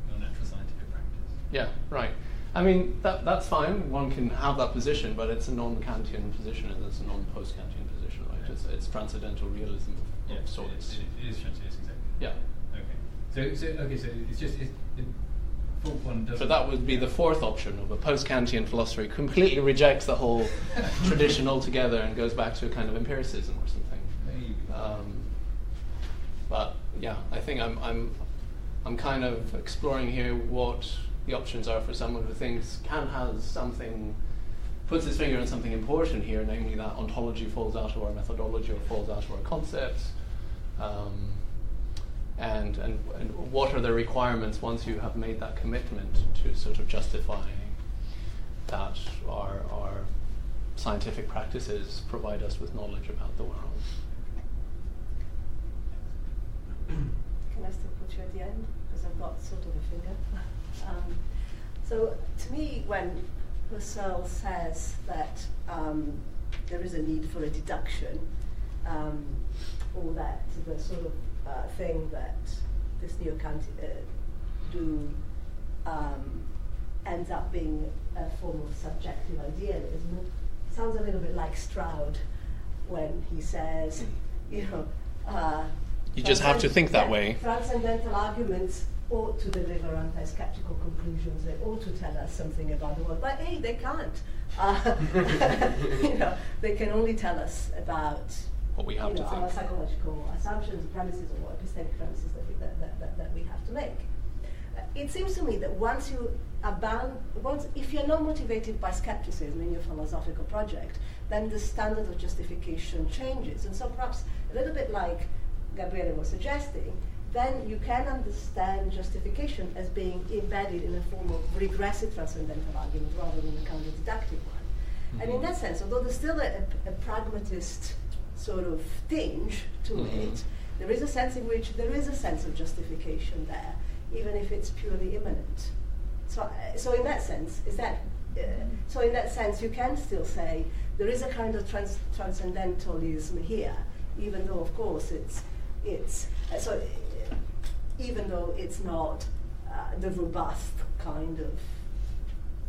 your natural scientific practice. Yeah. Right. I mean, that's fine. One can have that position, but it's a non-Kantian position, and it's a non-post-Kantian position, right? Yeah. It's transcendental realism of sorts. It is transcendental, exactly. Yeah. Okay. So it's just the fourth one doesn't. So that would be the fourth option of a post-Kantian philosophy completely rejects the whole tradition altogether and goes back to a kind of empiricism or something. Maybe. But yeah, I think I'm kind of exploring here what the options are for someone who thinks Kant has something, puts his finger on something important here, namely that ontology falls out of our methodology or falls out of our concepts, and And what are the requirements once you have made that commitment to sort of justifying that our scientific practices provide us with knowledge about the world? Can I still put you at the end? Because I've got sort of a finger. So to me, when Husserl says that there is a need for a deduction, or that the sort of thing that this neo-Kant do ends up being a form of subjective idealism, it sounds a little bit like Stroud when he says, you just have to think that way. Transcendental arguments ought to deliver anti-skeptical conclusions. They ought to tell us something about the world. But hey, they can't. They can only tell us about what we have to think. Our psychological assumptions, premises, or epistemic premises that we have to make. It seems to me that if you're not motivated by skepticism in your philosophical project, then the standard of justification changes. And so perhaps a little bit like Gabriele was suggesting, then you can understand justification as being embedded in a form of regressive transcendental argument rather than a counter-deductive one. Mm-hmm. And in that sense, although there's still a pragmatist sort of tinge to it, there is a sense in which there is a sense of justification there, even if it's purely immanent. So in that sense, you can still say there is a kind of transcendentalism here, even though, of course, even though it's not the robust kind of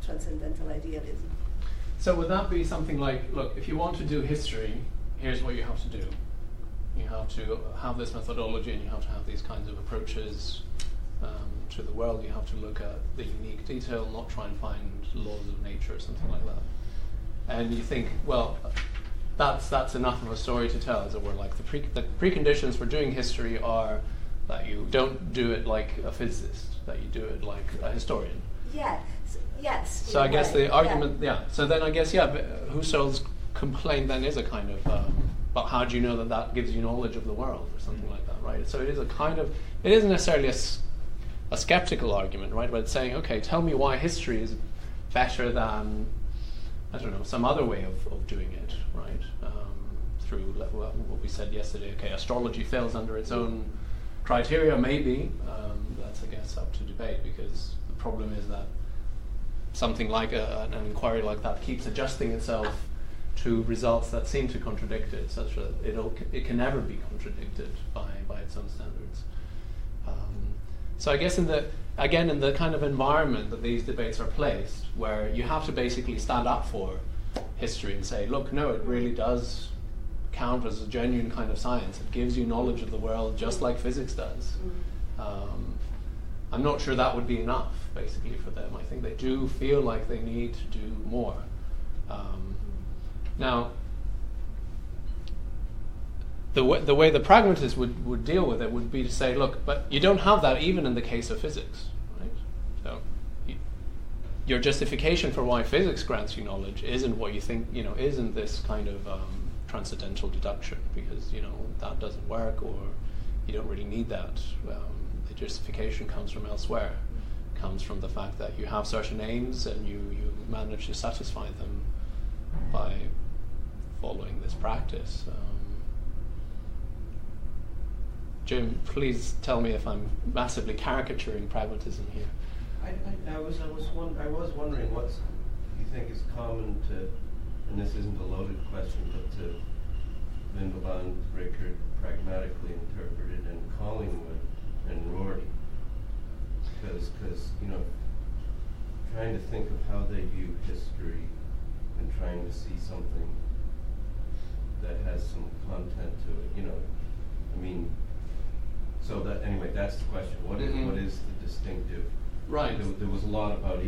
transcendental idealism. So would that be something like, look, if you want to do history, here's what you have to do. You have to have this methodology, and you have to have these kinds of approaches to the world. You have to look at the unique detail, not try and find laws of nature or something like that. And you think, well, that's enough of a story to tell, as it were. Like the preconditions for doing history are that you don't do it like a physicist, that you do it like a historian. Yes. So I guess the argument, So then I guess, Husserl's complaint then is a kind of, but how do you know that gives you knowledge of the world or something like that, right? So it is a kind of, it isn't necessarily a skeptical argument, right? But it's saying, okay, tell me why history is better than, I don't know, some other way of doing it, right? Through what we said yesterday, okay, astrology fails under its own criteria, maybe. That's, I guess, up to debate, because the problem is that something like an inquiry like that keeps adjusting itself to results that seem to contradict it, such that it can never be contradicted by its own standards. So I guess in the kind of environment that these debates are placed, where you have to basically stand up for history and say, look, no, it really does count as a genuine kind of science. It gives you knowledge of the world just like physics does. I'm not sure that would be enough, basically, for them. I think they do feel like they need to do more. Now, the way the pragmatists would deal with it would be to say, look, but you don't have that even in the case of physics, right? So your justification for why physics grants you knowledge isn't what you think, isn't this kind of transcendental deduction, because, that doesn't work, or you don't really need that. The justification comes from elsewhere. It comes from the fact that you have certain aims and you manage to satisfy them by following this practice. Jim, please tell me if I'm massively caricaturing pragmatism here. I was wondering what you think is common to, and this isn't a loaded question, but to Windelband, Rickert, pragmatically interpreted, and Collingwood and Rorty, because trying to think of how they view history and trying to see something that has some content to it, so that, anyway, that's the question. What is the distinctive? Right. There was a lot about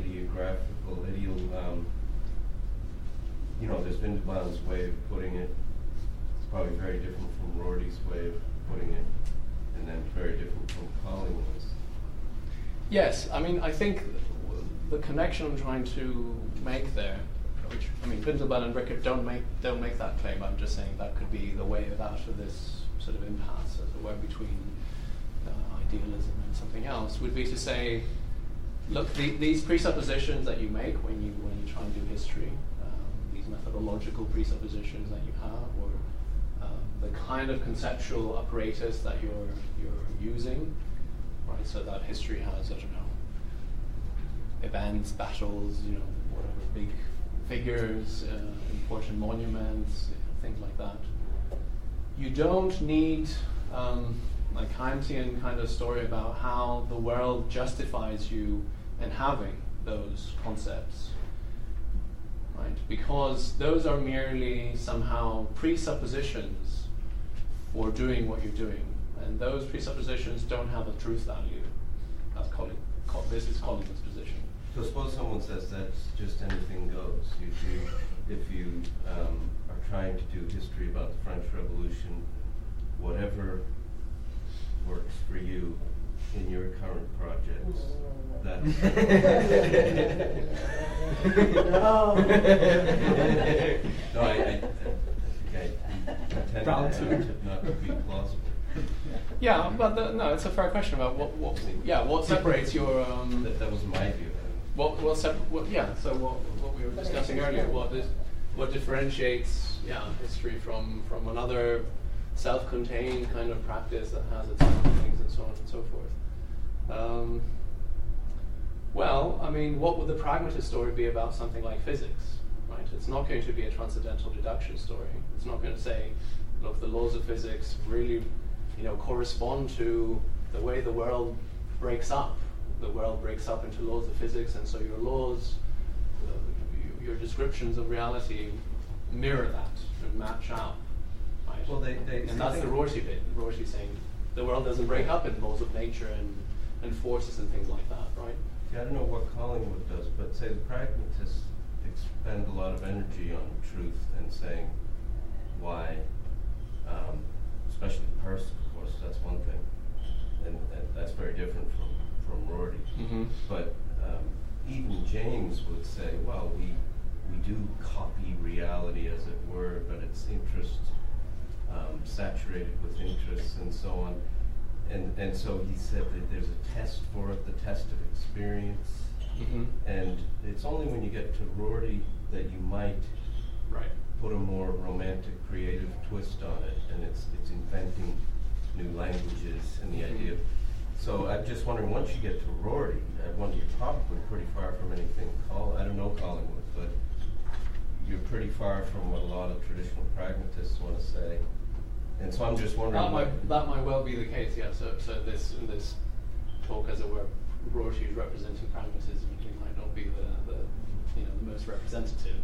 there's Windelband's way of putting it. It's probably very different from Rorty's way of putting it, and then very different from Collingwood's. Yes, I think the connection I'm trying to make there, which, Windelband and Rickert don't make that claim. I'm just saying that could be the way out of this sort of impasse, as it were, between idealism and something else, would be to say, look, these presuppositions that you make when you try and do history, these methodological presuppositions that you have, or the kind of conceptual apparatus that you're using, right? So that history has, I don't know, events, battles, whatever, big figures, important monuments, things like that. You don't need a Kantian kind of story about how the world justifies you in having those concepts, right? Because those are merely somehow presuppositions for doing what you're doing, and those presuppositions don't have a truth value. This is Collingwood's position. So suppose someone says that's just anything goes. If you are trying to do history about the French Revolution, whatever works for you in your current projects, that's... No. No, I tend not to be plausible. Yeah, but no, it's a fair question about what separates your. That was my view. So what we were discussing earlier, what differentiates history from another self-contained kind of practice that has its own things and so on and so forth. Well, I mean, what would the pragmatist story be about something like physics, right? It's not going to be a transcendental deduction story. It's not going to say, look, the laws of physics really, correspond to the way the world breaks up. The world breaks up into laws of physics, and so your laws, your descriptions of reality mirror that and match out. Right? Well, and that's the Rorty bit. Rorty saying the world doesn't break up in laws of nature and forces and things like that, right? Yeah, I don't know what Collingwood does, but say the pragmatists expend a lot of energy on truth and saying why, especially the person, of course, that's one thing, and that's very different from Rorty. Mm-hmm. But even James would say, well, we do copy reality, as it were, but it's interest saturated with interests and so on. And so he said that there's a test for it, the test of experience. Mm-hmm. And it's only when you get to Rorty that you might put a more romantic, creative twist on it, and it's inventing new languages and the idea of. So I'm just wondering, once you get to Rorty, you're probably pretty far from anything. I don't know Collingwood, but you're pretty far from what a lot of traditional pragmatists want to say. And so I'm just wondering. That might well be the case, yeah. So in this talk, as it were, Rorty is representing pragmatism. He might not be the most representative.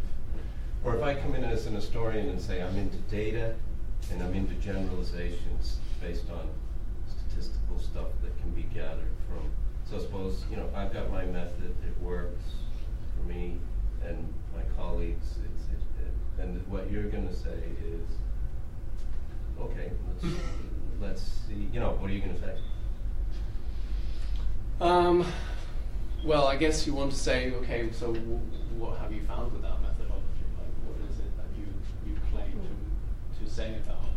Or if I come in as an historian and say I'm into data and I'm into generalizations based on statistical stuff that can be gathered from. So suppose I've got my method. It works for me and my colleagues. And what you're going to say is, okay, let's see. What are you going to say? Well, I guess you want to say, okay, so what have you found with that methodology? Like, what is it that you claim to say about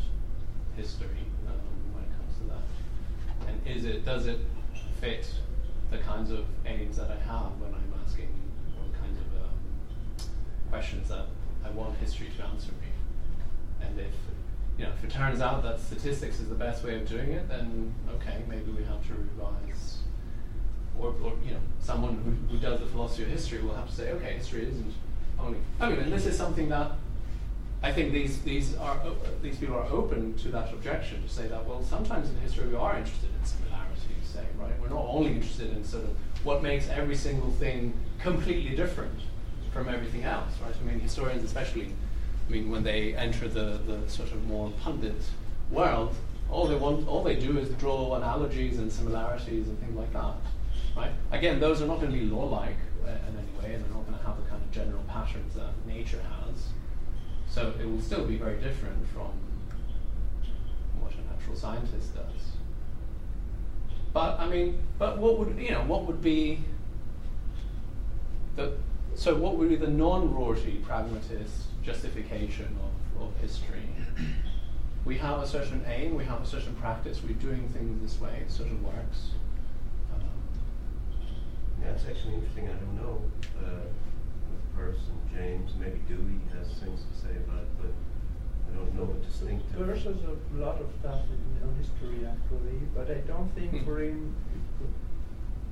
history when it comes to that? And does it fit the kinds of aims that I have when I'm asking what kinds of questions that I want history to answer me? And if it turns out that statistics is the best way of doing it, then okay, maybe we have to revise. Or someone who does the philosophy of history will have to say, okay, history isn't only. And this is something that I think these people are open to that objection, to say that, well, sometimes in history we are interested in similarities, say, right? We're not only interested in sort of what makes every single thing completely different from everything else, right? I mean, historians especially, when they enter the sort of more pundit world, all they do is draw analogies and similarities and things like that, right? Again, those are not going to be law-like in any way, and they're not going to have the kind of general patterns that nature has. So it will still be very different from what a natural scientist does. But what would be the non-Rorty pragmatist justification of history? we have a certain aim, we have a certain practice, we're doing things this way, it sort of works. Yeah, it's actually interesting. I don't know with Peirce and James, maybe Dewey has things to say about it, but I don't know what distinctive. Peirce has a lot of stuff on history actually, but I don't think for him.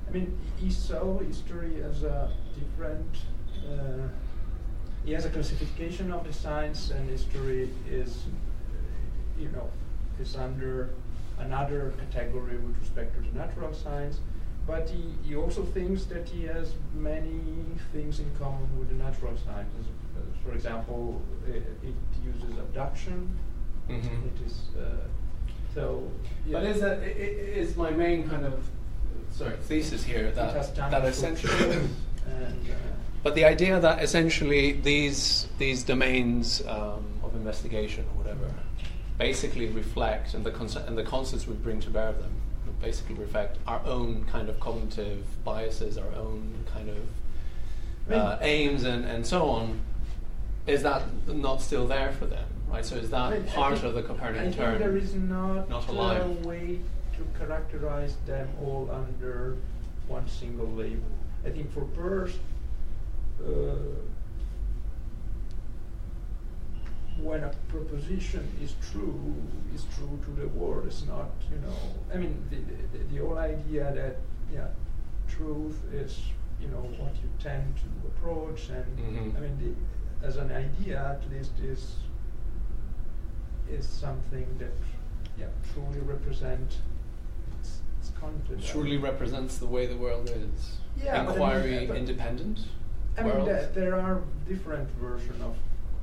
I mean, he saw history as a different. He has a classification of the science, and history is, is under another category with respect to the natural science. But he also thinks that he has many things in common with the natural sciences. For example, it uses abduction. Mm-hmm. It is so. Yeah. But is my main kind of thesis here that essentially. But the idea that essentially these domains of investigation or whatever basically reflect, and the concepts we bring to bear them basically reflect our own kind of cognitive biases, our own kind of aims and so on. Is that not still there for them, right? So is that part of the Copernican term? There is not alive? a way to characterize them all under one single label. I think for Peirce, when a proposition is true to the world. It's not, I mean, the whole idea that truth is, what you tend to approach, and I mean, as an idea at least is something that truly represents its content. Truly represents the way the world is. Yeah, inquiry independent. I mean, there are different versions of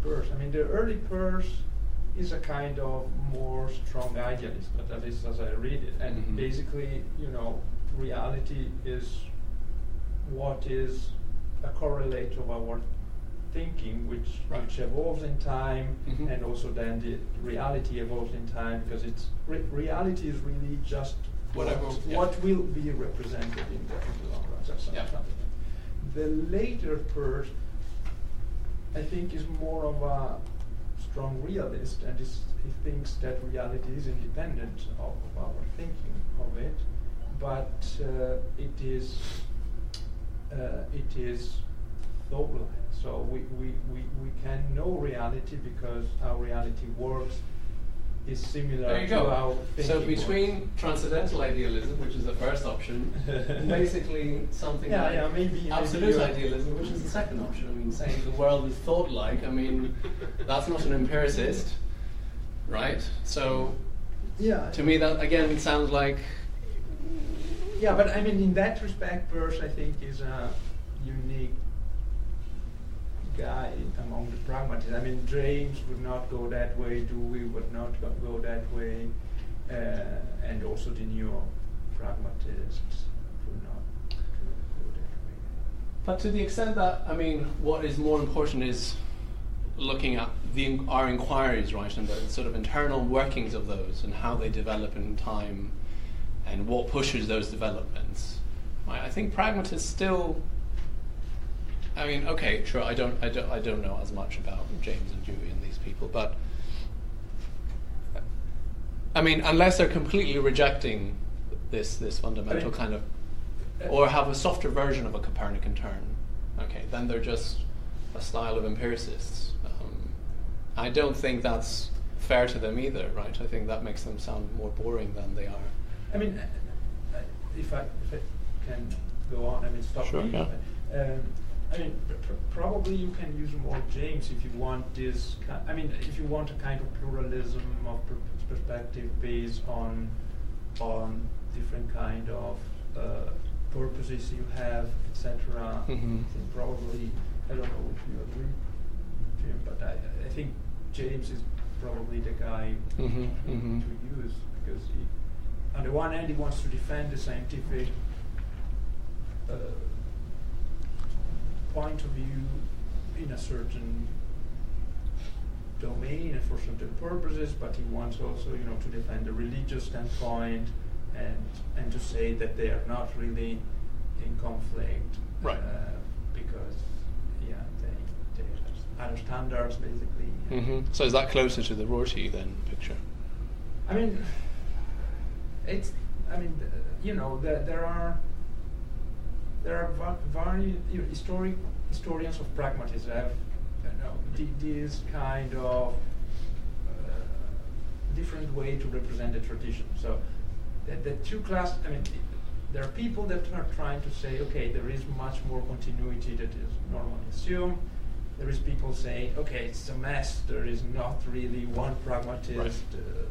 Peirce. I mean, the early Peirce is a kind of more strong idealist, but that is as I read it. And basically, reality is what is a correlate of our thinking, which evolves in time, and also then the reality evolves in time, because it's reality is really just what will be represented in the long run. That's something. The later Peirce, I think, is more of a strong realist, and he thinks that reality is independent of our thinking of it, but it is thought-like. So we can know reality because our reality works is similar to our thinking. So between transcendental idealism, which is the first option, and basically something like maybe absolute idealism, which is the second option. I mean, saying the world is thought-like. I mean, that's not an empiricist, right? So, to me, that again sounds like. Yeah, but I mean, in that respect, Peirce, I think, is a unique guy among the pragmatists. I mean, James would not go that way, Dewey would not go that way, and also the new pragmatists would not go that way. But to the extent that, I mean, what is more important is looking at our inquiries, right, and the sort of internal workings of those and how they develop in time and what pushes those developments. Right? I think pragmatists still. I mean, okay, sure. I don't know as much about James and Dewey and these people, but I mean, unless they're completely rejecting this fundamental kind of, or have a softer version of a Copernican turn, okay, then they're just a style of empiricists. I don't think that's fair to them either, right? I think that makes them sound more boring than they are. I mean, if I can go on, I mean, stop sure, me. Yeah. I mean, probably you can use more James if you want this. I mean, if you want a kind of pluralism of perspective based on different kind of purposes you have, etc. I think probably, I don't know if you agree, Jim, but I think James is probably the guy to use, because on the one hand he wants to defend the scientific point of view in a certain domain and for certain purposes, but he wants also, to defend the religious standpoint and to say that they are not really in conflict, right? Because they have other standards basically. So is that closer to the Rorty then picture? I mean, it's. I mean, there are historians of pragmatism have this kind of different way to represent the tradition. So the two classes. I mean, there are people that are trying to say, okay, there is much more continuity that is normally assumed. There is people saying, okay, it's a mess. There is not really one pragmatist. Right.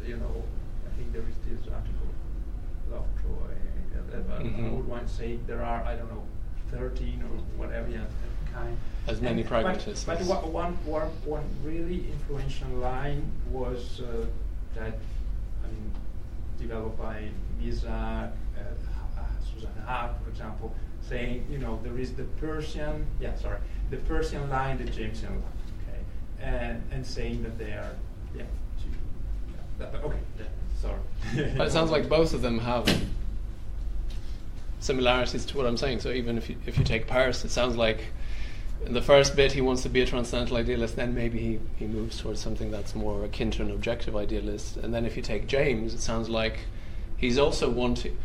I think there is this article, Lovejoy. I would want to say there are, 13 or whatever kind. As many pragmatists. But one really influential line was developed by Misak, Susan Hart, for example, saying, there is the Persian line, the Jamesian line, okay, and saying that they are, sorry. But it sounds like both of them have similarities to what I'm saying. So even if you take Peirce, it sounds like in the first bit he wants to be a transcendental idealist, then maybe he moves towards something that's more akin to an objective idealist. And then if you take James, it sounds like he's also wanting.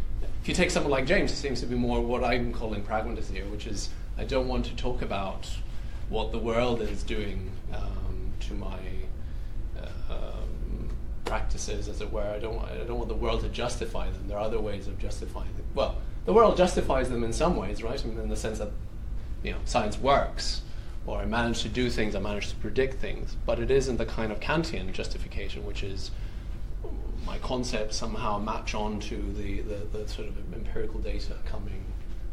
If you take someone like James, he seems to be more what I'm calling pragmatism here, which is I don't want to talk about what the world is doing to my practices, as it were. I don't want the world to justify them. There are other ways of justifying them. Well, the world justifies them in some ways, right? I mean, in the sense that science works, or I manage to do things, I manage to predict things, but it isn't the kind of Kantian justification, which is my concepts somehow match on to the sort of empirical data coming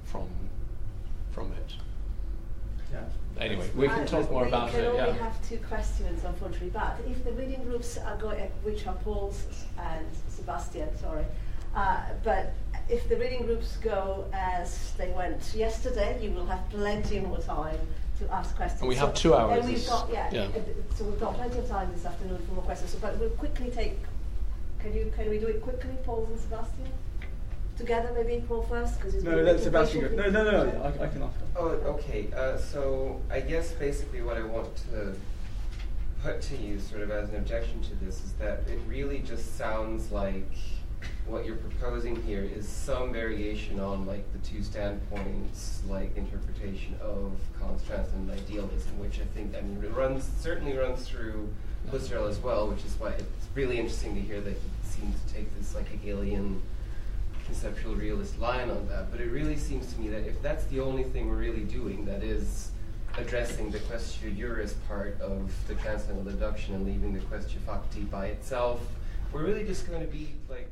from it. Yeah. Anyway, we can talk more about it. We can Yeah. only have two questions, unfortunately. But if the reading groups are going, which are Paul's and Sebastian, but if the reading groups go as they went yesterday, you will have plenty more time to ask questions. And we have 2 hours. And we've got so we've got plenty of time this afternoon for more questions. So, but we'll quickly take. Can we do it quickly, Paul and Sebastian? Together, maybe Paul first, because no, let Sebastian go. No, I can offer. Oh, okay. So I guess basically what I want to put to you, sort of as an objection to this, is that it really just sounds like what you're proposing here is some variation on like the two standpoints, like interpretation of Kant's transcendental idealism, which I think certainly runs through Husserl as well, which is why it's really interesting to hear that he seems to take this like Hegelian conceptual realist line on that. But it really seems to me that if that's the only thing we're really doing, that is addressing the quaestio juris part of the transcendental deduction and leaving the quaestio facti by itself, we're really just going to be like